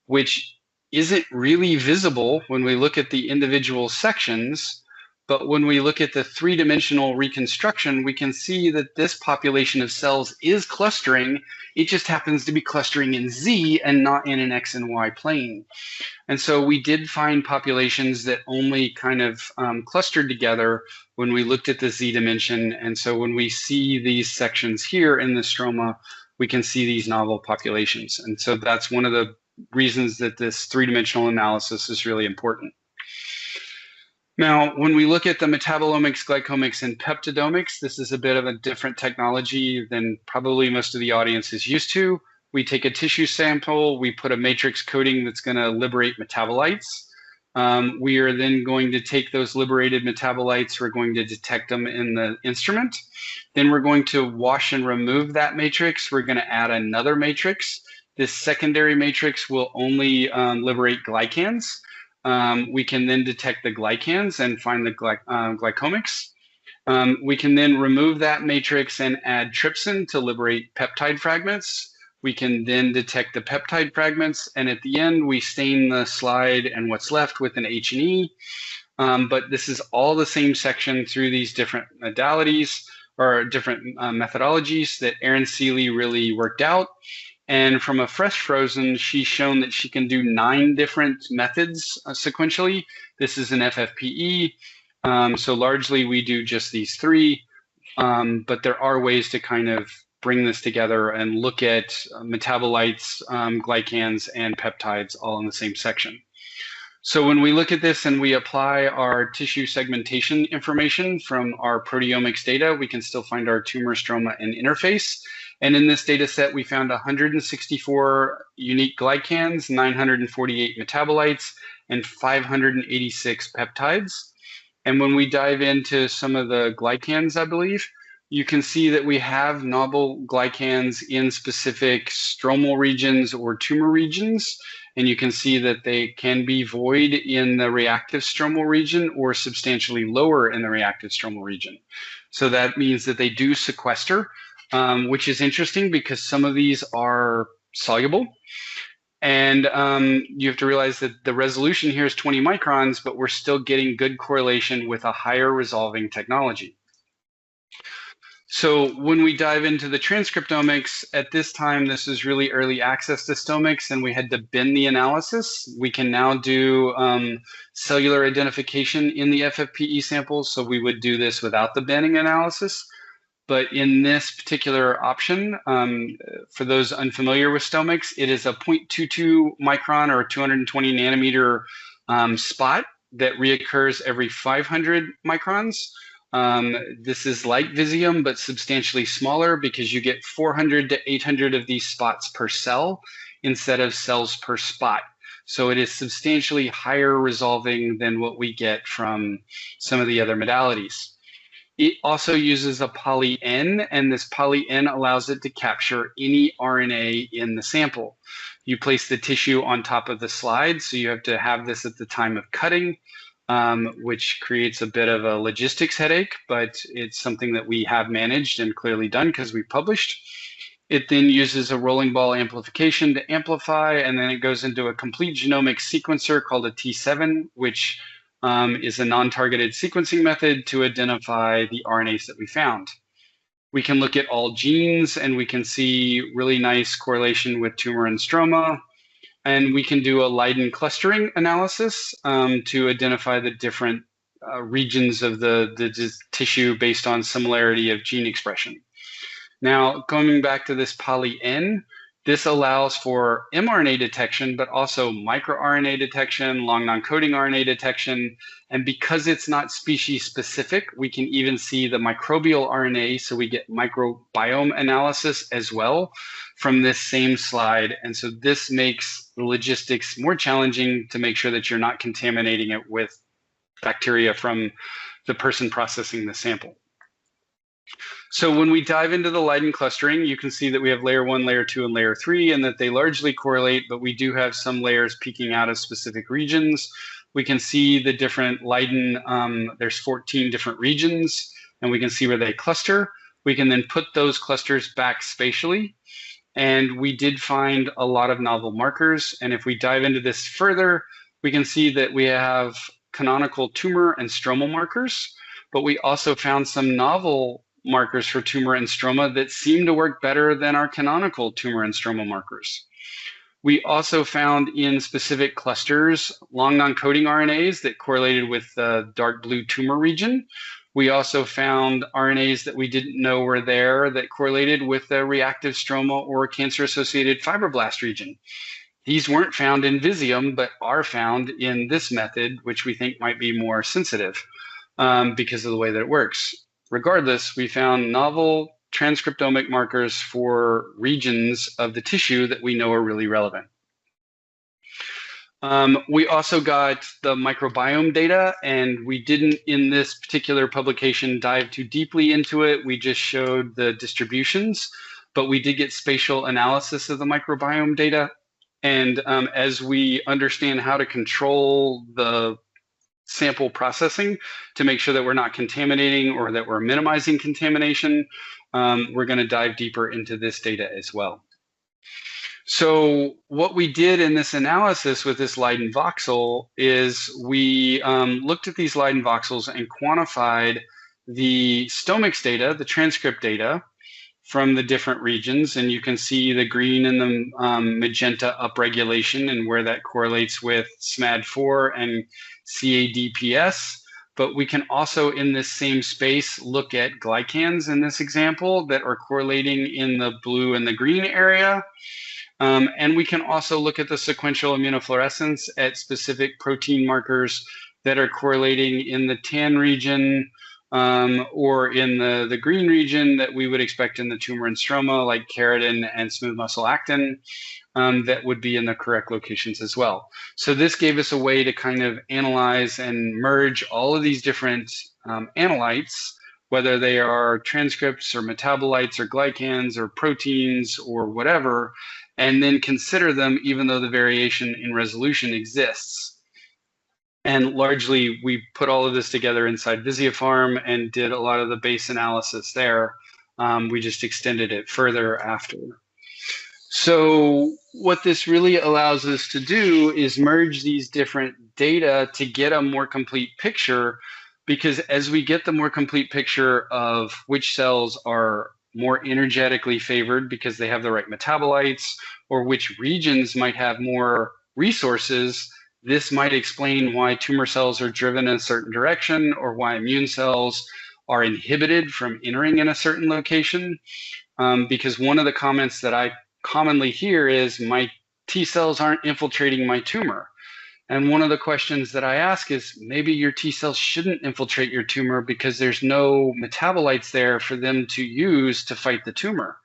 which isn't really visible when we look at the individual sections, But when we look at the three-dimensional reconstruction, we can see that this population of cells is clustering. It just happens to be clustering in Z and not in an X and Y plane. And so we did find populations that only kind of clustered together when we looked at the Z dimension. And so when we see these sections here in the stroma, we can see these novel populations. And so that's one of the reasons that this three-dimensional analysis is really important. Now, when we look at the metabolomics, glycomics, and peptidomics, this is a bit of a different technology than probably most of the audience is used to. We take a tissue sample, we put a matrix coating that's going to liberate metabolites. We are then going to take those liberated metabolites, we're going to detect them in the instrument. Then we're going to wash and remove that matrix. We're going to add another matrix. This secondary matrix will only liberate glycans. We can then detect the glycans and find the glycomics. We can then remove that matrix and add trypsin to liberate peptide fragments. We can then detect the peptide fragments, and at the end, we stain the slide and what's left with an H&E. But this is all the same section through these different modalities or different methodologies that Erin Seeley really worked out. And from a fresh frozen, she's shown that she can do 9 different methods sequentially. This is an FFPE. So largely we do just these 3, but there are ways to kind of bring this together and look at metabolites, glycans, and peptides all in the same section. So when we look at this and we apply our tissue segmentation information from our proteomics data, we can still find our tumor stroma and interface. And in this data set, we found 164 unique glycans, 948 metabolites, and 586 peptides. And when we dive into some of the glycans, I believe, you can see that we have novel glycans in specific stromal regions or tumor regions. And you can see that they can be void in the reactive stromal region or substantially lower in the reactive stromal region. So that means that they do sequester, which is interesting because some of these are soluble. And you have to realize that the resolution here is 20 microns, but we're still getting good correlation with a higher resolving technology. So when we dive into the transcriptomics, at this time, this is really early access to stomics, and we had to bin the analysis. We can now do cellular identification in the FFPE samples, so we would do this without the binning analysis. But in this particular option, for those unfamiliar with stomics, it is a 0.22 micron or 220 nanometer spot that reoccurs every 500 microns. This is like Visium, but substantially smaller because you get 400 to 800 of these spots per cell instead of cells per spot. So it is substantially higher resolving than what we get from some of the other modalities. It also uses a poly-N, and this poly-N allows it to capture any RNA in the sample. You place the tissue on top of the slide, so you have to have this at the time of cutting, which creates a bit of a logistics headache, but it's something that we have managed and clearly done because we published. It then uses a rolling ball amplification to amplify, and then it goes into a complete genomic sequencer called a T7, which is a non-targeted sequencing method to identify the RNAs that we found. We can look at all genes, and we can see really nice correlation with tumor and stroma. And we can do a Leiden clustering analysis to identify the different regions of the tissue based on similarity of gene expression. Now, going back to this poly-N, this allows for mRNA detection, but also microRNA detection, long non-coding RNA detection. And because it's not species specific, we can even see the microbial RNA. So we get microbiome analysis as well from this same slide. And so this makes the logistics more challenging to make sure that you're not contaminating it with bacteria from the person processing the sample. So when we dive into the Leiden clustering, you can see that we have layer 1, layer 2, and layer 3, and that they largely correlate, but we do have some layers peeking out of specific regions. We can see the different Leiden, there's 14 different regions, and we can see where they cluster. We can then put those clusters back spatially, and we did find a lot of novel markers. And if we dive into this further, we can see that we have canonical tumor and stromal markers, but we also found some novel markers for tumor and stroma that seem to work better than our canonical tumor and stromal markers. We also found in specific clusters long non-coding RNAs that correlated with the dark blue tumor region. We also found RNAs that we didn't know were there that correlated with the reactive stroma or cancer-associated fibroblast region. These weren't found in Visium, but are found in this method, which we think might be more sensitive because of the way that it works. Regardless, we found novel transcriptomic markers for regions of the tissue that we know are really relevant. We also got the microbiome data, and we didn't, in this particular publication, dive too deeply into it. We just showed the distributions, but we did get spatial analysis of the microbiome data. And as we understand how to control the sample processing to make sure that we're not contaminating or that we're minimizing contamination, we're going to dive deeper into this data as well. So what we did in this analysis with this Leiden voxel is we looked at these Leiden voxels and quantified the stomics data, the transcript data from the different regions. And you can see the green and the magenta upregulation and where that correlates with SMAD4 and CADPS. But we can also, in this same space, look at glycans in this example that are correlating in the blue and the green area. And we can also look at the sequential immunofluorescence at specific protein markers that are correlating in the tan region or in the green region that we would expect in the tumor and stroma, like keratin and smooth muscle actin, that would be in the correct locations as well. So this gave us a way to kind of analyze and merge all of these different analytes, whether they are transcripts or metabolites or glycans or proteins or whatever, and then consider them even though the variation in resolution exists. And largely, we put all of this together inside Visiopharm and did a lot of the base analysis there. We just extended it further after. So what this really allows us to do is merge these different data to get a more complete picture, because as we get the more complete picture of which cells are more energetically favored because they have the right metabolites, or which regions might have more resources, this might explain why tumor cells are driven in a certain direction or why immune cells are inhibited from entering in a certain location. Because one of the comments that I commonly hear is my T cells aren't infiltrating my tumor. And one of the questions that I ask is, maybe your T cells shouldn't infiltrate your tumor because there's no metabolites there for them to use to fight the tumor.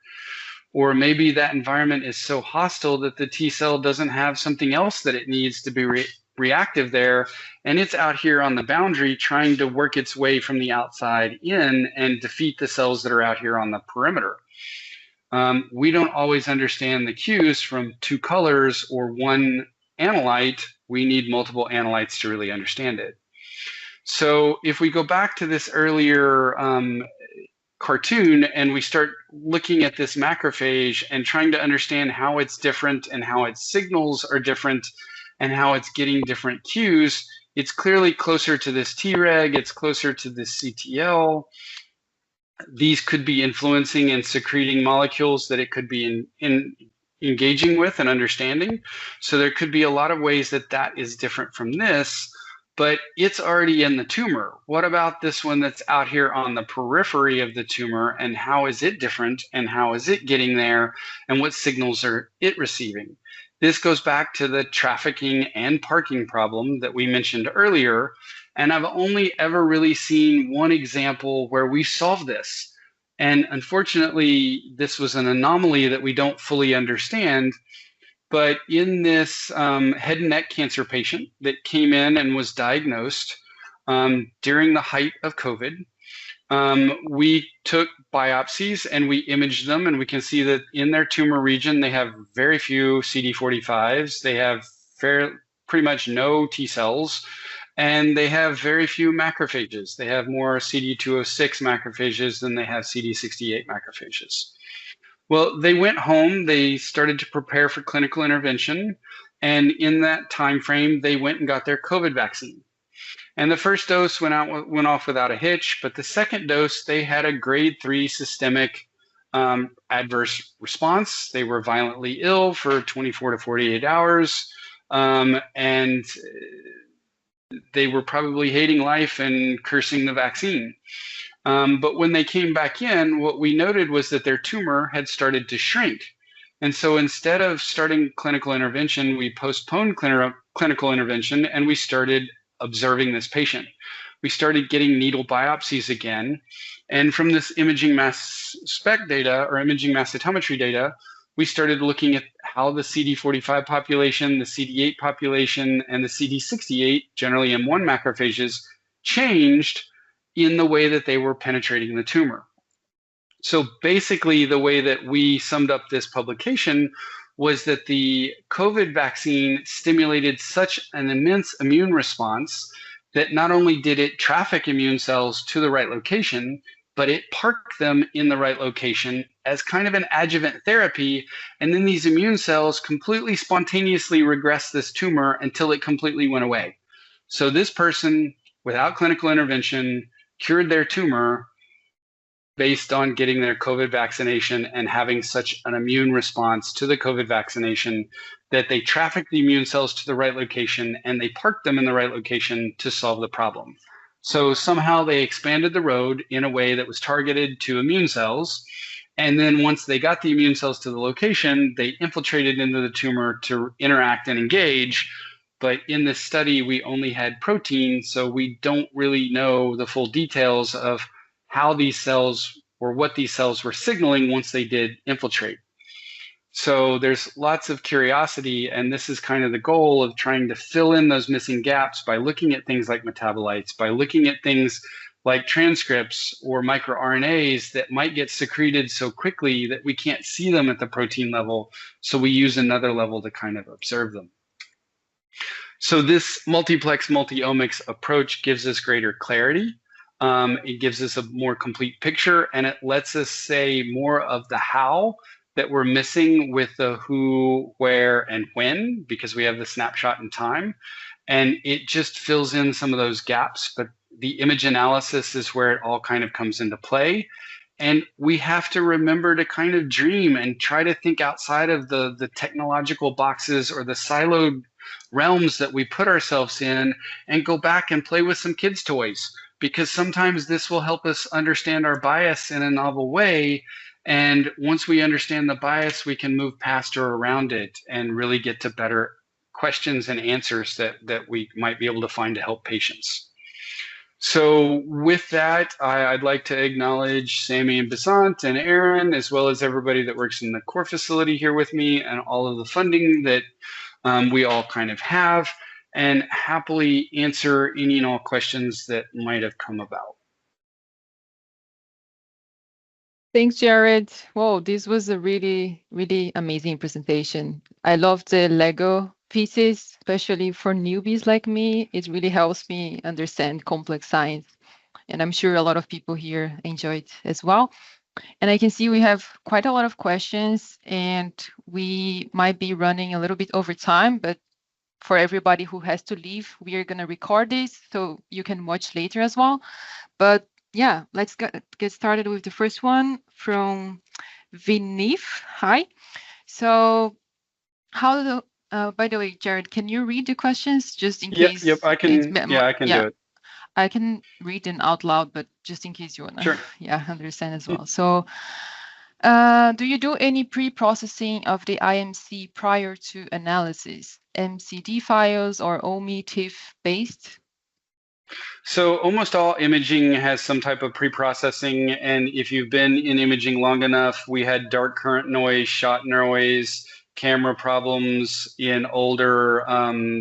Or maybe that environment is so hostile that the T cell doesn't have something else that it needs to be reactive there, and it's out here on the boundary trying to work its way from the outside in and defeat the cells that are out here on the perimeter. We don't always understand the cues from two colors or one analyte. We need multiple analytes to really understand it. So if we go back to this earlier cartoon and we start looking at this macrophage and trying to understand how it's different and how its signals are different and how it's getting different cues, it's clearly closer to this Treg, it's closer to this CTL. These could be influencing and secreting molecules that it could be engaging with and understanding. So there could be a lot of ways that that is different from this, but it's already in the tumor. What about this one that's out here on the periphery of the tumor, and how is it different, and how is it getting there, and what signals are it receiving? This goes back to the trafficking and parking problem that we mentioned earlier, and I've only ever really seen one example where we solved this. And unfortunately, this was an anomaly that we don't fully understand. But in this head and neck cancer patient that came in and was diagnosed during the height of COVID, we took biopsies and we imaged them, and we can see that in their tumor region, they have very few CD45s. They have pretty much no T cells, and they have very few macrophages. They have more CD206 macrophages than they have CD68 macrophages. Well, they went home, they started to prepare for clinical intervention, and in that time frame, they went and got their COVID vaccine. And the first dose went off without a hitch, but the second dose, they had a grade 3 systemic adverse response. They were violently ill for 24 to 48 hours, and they were probably hating life and cursing the vaccine. But when they came back in, what we noted was that their tumor had started to shrink. And so instead of starting clinical intervention, we postponed clinical intervention and we started observing this patient. We started getting needle biopsies again. And from this imaging mass spec data or imaging mass cytometry data, we started looking at how the CD45 population, the CD8 population, and the CD68, generally M1 macrophages, changed in the way that they were penetrating the tumor. So basically, the way that we summed up this publication was that the COVID vaccine stimulated such an immense immune response that not only did it traffic immune cells to the right location, but it parked them in the right location as kind of an adjuvant therapy. And then these immune cells completely spontaneously regressed this tumor until it completely went away. So this person, without clinical intervention, cured their tumor based on getting their COVID vaccination and having such an immune response to the COVID vaccination that they trafficked the immune cells to the right location and they parked them in the right location to solve the problem. So somehow they expanded the road in a way that was targeted to immune cells. And then once they got the immune cells to the location, they infiltrated into the tumor to interact and engage. But in this study, we only had protein, so we don't really know the full details of how these cells or what these cells were signaling once they did infiltrate. So there's lots of curiosity, and this is kind of the goal of trying to fill in those missing gaps by looking at things like metabolites, by looking at things like transcripts or microRNAs that might get secreted so quickly that we can't see them at the protein level. So we use another level to kind of observe them. So this multiplex multi-omics approach gives us greater clarity. It gives us a more complete picture, and it lets us say more of the how that we're missing with the who, where, and when, because we have the snapshot in time. And it just fills in some of those gaps, but the image analysis is where it all kind of comes into play. And we have to remember to kind of dream and try to think outside of the technological boxes or the siloed realms that we put ourselves in, and go back and play with some kids' toys, because sometimes this will help us understand our bias in a novel way. And once we understand the bias, we can move past or around it and really get to better questions and answers that we might be able to find to help patients. So with that, I'd like to acknowledge Sammy and Basant and Aaron, as well as everybody that works in the core facility here with me, and all of the funding that we all kind of have, and happily answer any and all questions that might have come about. Thanks, Jared. Whoa, this was a really, really amazing presentation. I love the Lego pieces, especially for newbies like me. It really helps me understand complex science. And I'm sure a lot of people here enjoyed as well. And I can see we have quite a lot of questions, and we might be running a little bit over time, but for everybody who has to leave, we are going to record this so you can watch later as well. But yeah, let's get started with the first one from Vinif. Hi. So how do, by the way, Jared, can you read the questions just in case? Yep, I can. Yeah, I can do it. I can read them out loud, but just in case you want to understand as well. So do you do any pre-processing of the IMC prior to analysis? MCD files or OMI-TIFF based? So almost all imaging has some type of pre-processing. And if you've been in imaging long enough, we had dark current noise, shot noise, camera problems in older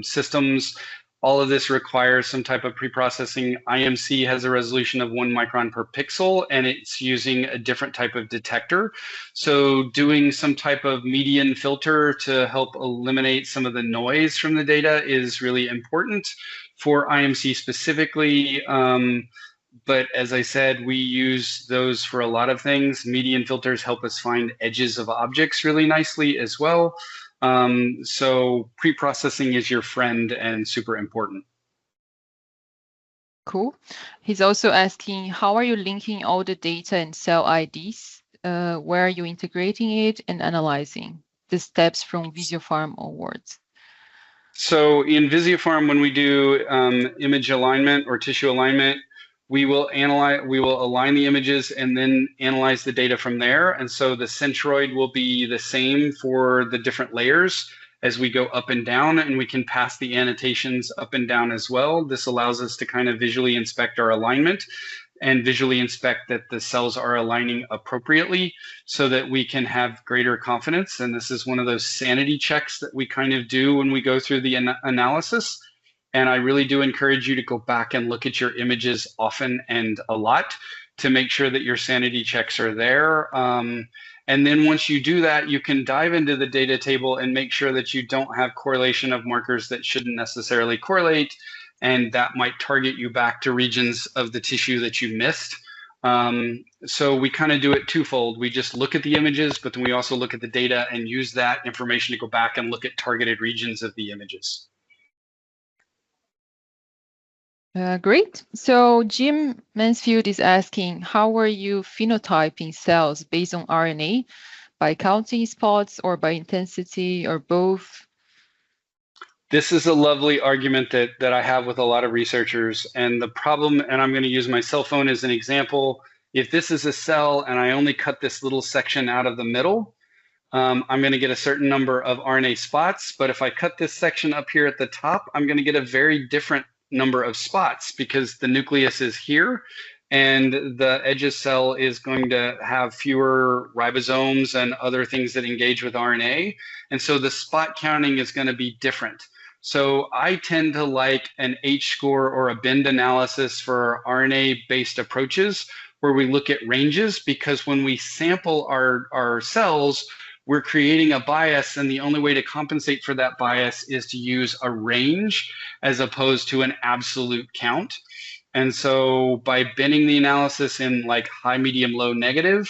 systems. All of this requires some type of pre-processing. IMC has a resolution of 1 micron per pixel, and it's using a different type of detector. So doing some type of median filter to help eliminate some of the noise from the data is really important for IMC specifically. But as I said, we use those for a lot of things. Median filters help us find edges of objects really nicely as well. So pre-processing is your friend and super important. Cool. He's also asking, how are you linking all the data and cell IDs? Where are you integrating it and analyzing the steps from Visiopharm onwards? So in Visiopharm, when we do image alignment or tissue alignment, we will align the images and then analyze the data from there. And so the centroid will be the same for the different layers as we go up and down, and we can pass the annotations up and down as well. This allows us to kind of visually inspect our alignment and visually inspect that the cells are aligning appropriately so that we can have greater confidence. And this is one of those sanity checks that we kind of do when we go through the analysis. And I really do encourage you to go back and look at your images often and a lot to make sure that your sanity checks are there. And then once you do that, you can dive into the data table and make sure that you don't have correlation of markers that shouldn't necessarily correlate, and that might target you back to regions of the tissue that you missed. So we kind of do it twofold. We just look at the images, but then we also look at the data and use that information to go back and look at targeted regions of the images. Great. So Jim Mansfield is asking, how are you phenotyping cells based on RNA, by counting spots or by intensity or both? This is a lovely argument that I have with a lot of researchers. And the problem, and I'm going to use my cell phone as an example, if this is a cell and I only cut this little section out of the middle, I'm going to get a certain number of RNA spots. But if I cut this section up here at the top, I'm going to get a very different number of spots because the nucleus is here and the edges cell is going to have fewer ribosomes and other things that engage with RNA. And so the spot counting is going to be different. So I tend to like an H-score or a bend analysis for RNA-based approaches where we look at ranges, because when we sample our cells, we're creating a bias, and the only way to compensate for that bias is to use a range as opposed to an absolute count. And so by bending the analysis in like high, medium, low, negative,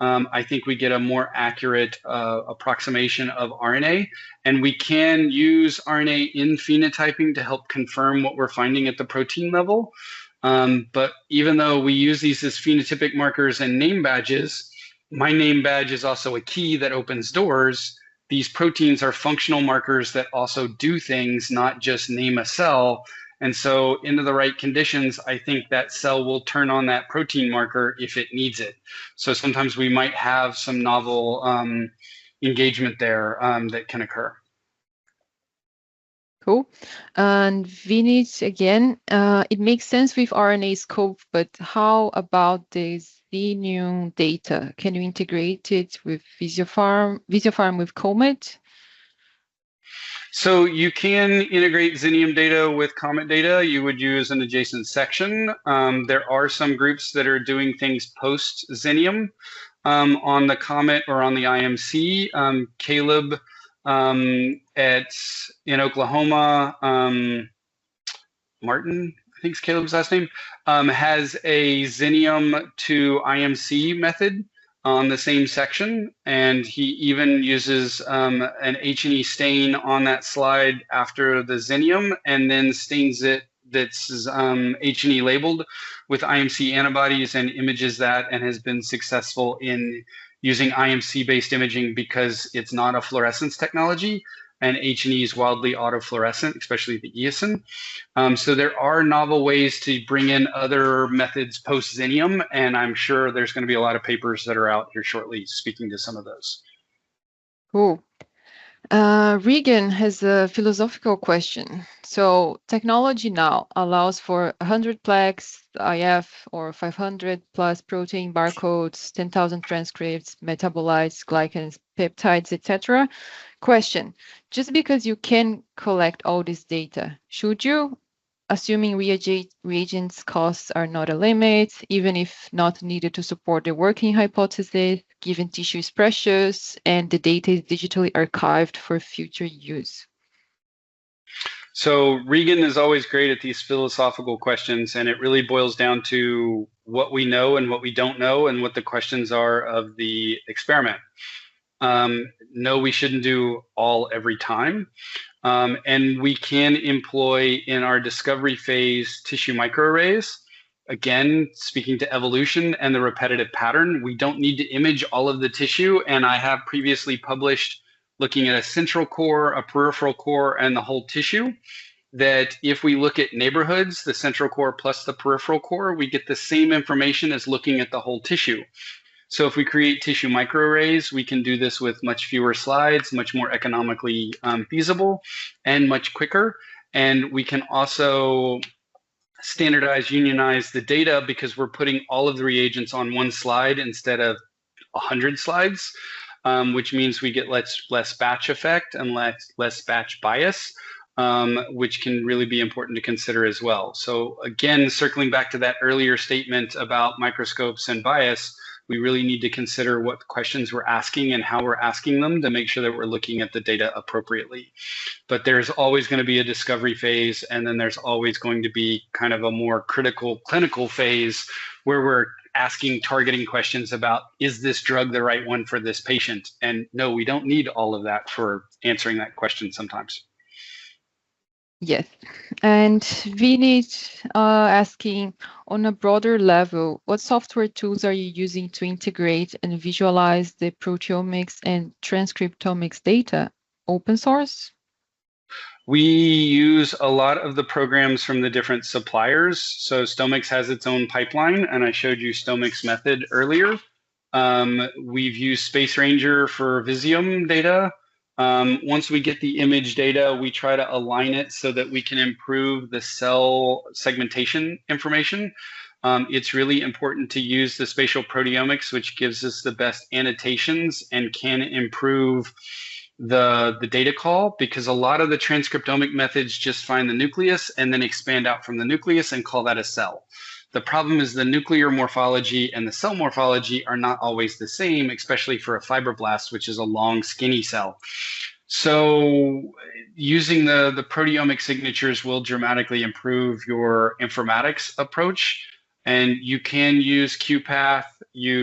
I think we get a more accurate approximation of RNA. And we can use RNA in phenotyping to help confirm what we're finding at the protein level. But even though we use these as phenotypic markers and name badges, my name badge is also a key that opens doors. These proteins are functional markers that also do things, not just name a cell. And so into the right conditions, I think that cell will turn on that protein marker if it needs it. So sometimes we might have some novel engagement there that can occur. Cool. And Vinit, again, it makes sense with RNA scope, but how about the Xenium data? Can you integrate it with Visiopharm with Comet? So you can integrate Xenium data with Comet data. You would use an adjacent section. There are some groups that are doing things post Xenium on the Comet or on the IMC. Caleb in Oklahoma, Martin, I think is Caleb's last name, has a Xenium to IMC method on the same section, and he even uses an H&E stain on that slide after the Xenium, and then stains it that's H&E labeled with IMC antibodies and images that, and has been successful in using IMC-based imaging because it's not a fluorescence technology, and H&E is wildly autofluorescent, especially the eosin. So there are novel ways to bring in other methods post-Xenium, and I'm sure there's going to be a lot of papers that are out here shortly speaking to some of those. Cool. Regan has a philosophical question. So technology now allows for 100-plex IF or 500 plus protein barcodes, 10,000 transcripts, metabolites, glycans, peptides, etc. Question, just because you can collect all this data, should you, assuming reagents costs are not a limit, even if not needed to support the working hypothesis, given tissue is precious and the data is digitally archived for future use? So Regan is always great at these philosophical questions, and it really boils down to what we know and what we don't know and what the questions are of the experiment. No, we shouldn't do all every time. And we can employ in our discovery phase tissue microarrays. Again, speaking to evolution and the repetitive pattern, we don't need to image all of the tissue. And I have previously published looking at a central core, a peripheral core, and the whole tissue, that if we look at neighborhoods, the central core plus the peripheral core, we get the same information as looking at the whole tissue. So if we create tissue microarrays, we can do this with much fewer slides, much more economically feasible, and much quicker. And we can also standardize, unionize the data because we're putting all of the reagents on one slide instead of 100 slides, which means we get less batch effect and less batch bias, which can really be important to consider as well. So again, circling back to that earlier statement about microscopes and bias, we really need to consider what questions we're asking and how we're asking them to make sure that we're looking at the data appropriately. But there's always going to be a discovery phase, and then there's always going to be kind of a more critical clinical phase where we're asking targeting questions about, is this drug the right one for this patient? And no, we don't need all of that for answering that question sometimes. Yes. And Vinit asking, on a broader level, what software tools are you using to integrate and visualize the proteomics and transcriptomics data? Open source? We use a lot of the programs from the different suppliers. So Stomix has its own pipeline, and I showed you Stomix method earlier. We've used Space Ranger for Visium data. Once we get the image data, we try to align it so that we can improve the cell segmentation information. It's really important to use the spatial proteomics, which gives us the best annotations and can improve the data call, because a lot of the transcriptomic methods just find the nucleus and then expand out from the nucleus and call that a cell. The problem is the nuclear morphology and the cell morphology are not always the same, especially for a fibroblast, which is a long, skinny cell. So using the proteomic signatures will dramatically improve your informatics approach. And you can use QPath.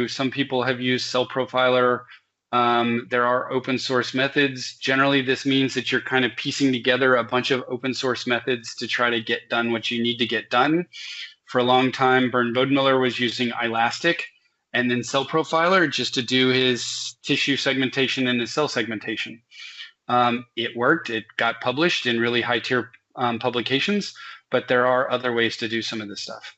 Some people have used Cell Profiler. There are open source methods. Generally, this means that you're kind of piecing together a bunch of open source methods to try to get done what you need to get done. For a long time, Bernd Bodemiller was using Elastic and then Cell Profiler just to do his tissue segmentation and his cell segmentation. It worked. It got published in really high tier publications, but there are other ways to do some of this stuff.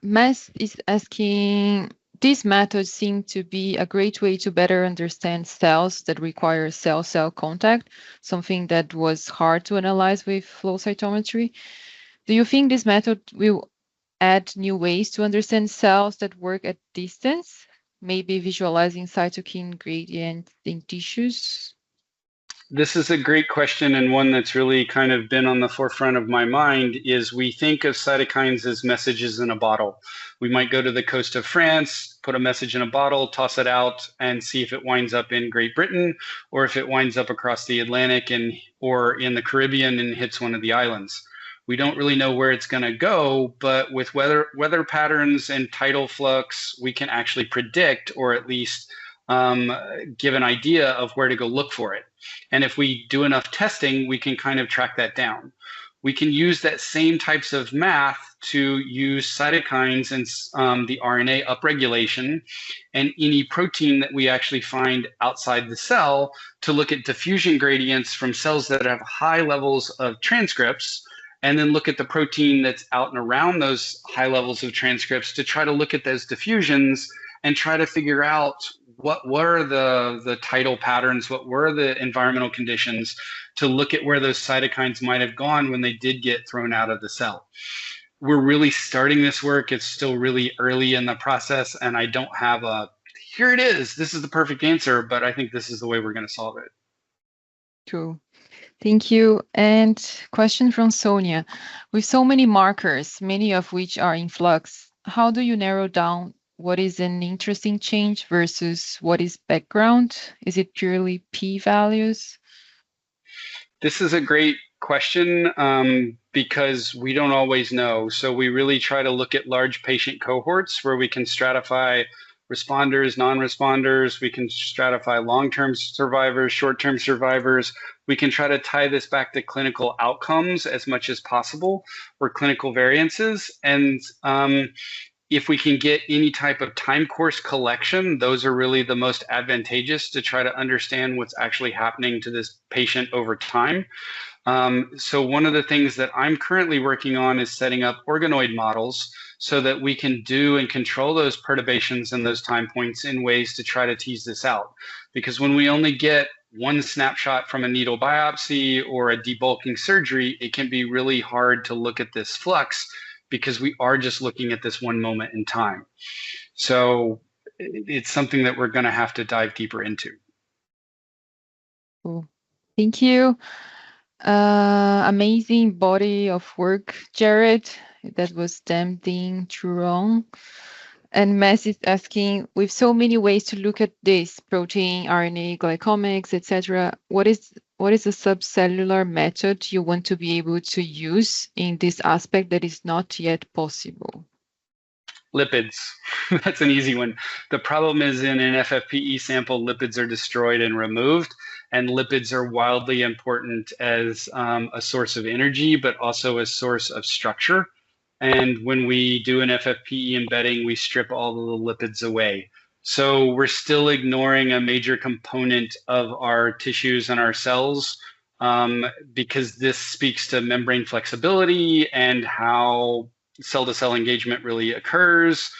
Mass is asking, these methods seem to be a great way to better understand cells that require cell-cell contact, something that was hard to analyze with flow cytometry. Do you think this method will add new ways to understand cells that work at distance, maybe visualizing cytokine gradients in tissues? This is a great question, and one that's really kind of been on the forefront of my mind. Is we think of cytokines as messages in a bottle. We might go to the coast of France, put a message in a bottle, toss it out, and see if it winds up in Great Britain, or if it winds up across the Atlantic or in the Caribbean and hits one of the islands. We don't really know where it's going to go, but with weather patterns and tidal flux, we can actually predict, or at least give an idea of where to go look for it. And if we do enough testing, we can kind of track that down. We can use that same types of math to use cytokines and the RNA upregulation and any protein that we actually find outside the cell to look at diffusion gradients from cells that have high levels of transcripts, and then look at the protein that's out and around those high levels of transcripts to try to look at those diffusions and try to figure out what were the tidal patterns, what were the environmental conditions to look at where those cytokines might have gone when they did get thrown out of the cell. We're really starting this work. It's still really early in the process, and I don't have here it is, this is the perfect answer, but I think this is the way we're going to solve it. True. Thank you. And question from Sonia. With so many markers, many of which are in flux, how do you narrow down what is an interesting change versus what is background? Is it purely p-values? This is a great question because we don't always know. So we really try to look at large patient cohorts where we can stratify responders, non-responders. We can stratify long-term survivors, short-term survivors. We can try to tie this back to clinical outcomes as much as possible, or clinical variances. And if we can get any type of time course collection, those are really the most advantageous to try to understand what's actually happening to this patient over time. So one of the things that I'm currently working on is setting up organoid models so that we can do and control those perturbations and those time points in ways to try to tease this out. Because when we only get one snapshot from a needle biopsy or a debulking surgery, it can be really hard to look at this flux because we are just looking at this one moment in time. So it's something that we're going to have to dive deeper into. Cool. Thank you. Amazing body of work, Jared. That was damn thing true wrong. And Mass is asking, with so many ways to look at this, protein, RNA, glycomics, etc., what is a subcellular method you want to be able to use in this aspect that is not yet possible? Lipids. That's an easy one. The problem is in an FFPE sample, lipids are destroyed and removed, and lipids are wildly important as a source of energy, but also a source of structure. And when we do an FFPE embedding, we strip all of the lipids away. So we're still ignoring a major component of our tissues and our cells because this speaks to membrane flexibility and how cell-to-cell engagement really occurs,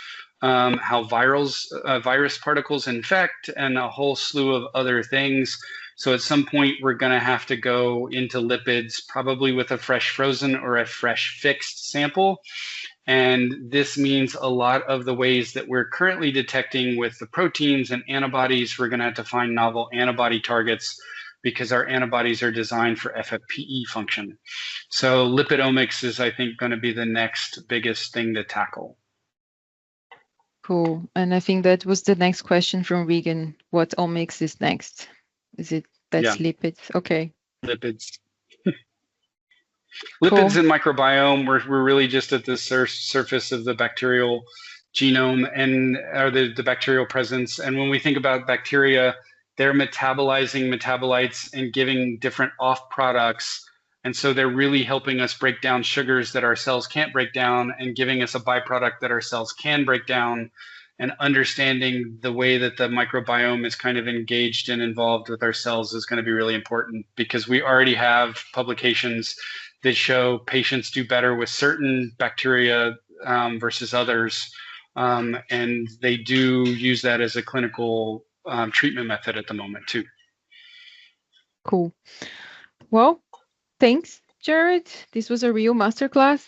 how virus particles infect, and a whole slew of other things. So at some point, we're going to have to go into lipids, probably with a fresh frozen or a fresh fixed sample. And this means a lot of the ways that we're currently detecting with the proteins and antibodies, we're going to have to find novel antibody targets because our antibodies are designed for FFPE function. So lipidomics is, I think, going to be the next biggest thing to tackle. Cool. And I think that was the next question from Regan. What omics is next? Is it that's lipids? Okay. Lipids. Cool. Lipids and microbiome, we're really just at the surface of the bacterial genome and or the bacterial presence. And when we think about bacteria, they're metabolizing metabolites and giving different off products. And so they're really helping us break down sugars that our cells can't break down and giving us a byproduct that our cells can break down. And understanding the way that the microbiome is kind of engaged and involved with our cells is going to be really important because we already have publications that show patients do better with certain bacteria versus others. And they do use that as a clinical treatment method at the moment too. Cool. Well, thanks, Jared. This was a real masterclass.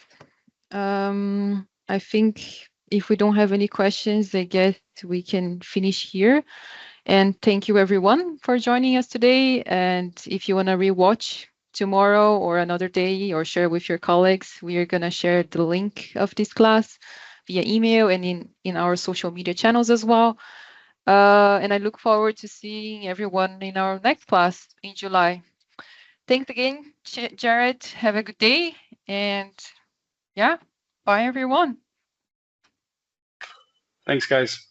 I think if we don't have any questions, I guess we can finish here. And thank you everyone for joining us today. And if you want to rewatch tomorrow or another day or share with your colleagues, we are going to share the link of this class via email and in our social media channels as well. And I look forward to seeing everyone in our next class in July. Thanks again, Jared. Have a good day. And yeah, bye everyone. Thanks, guys.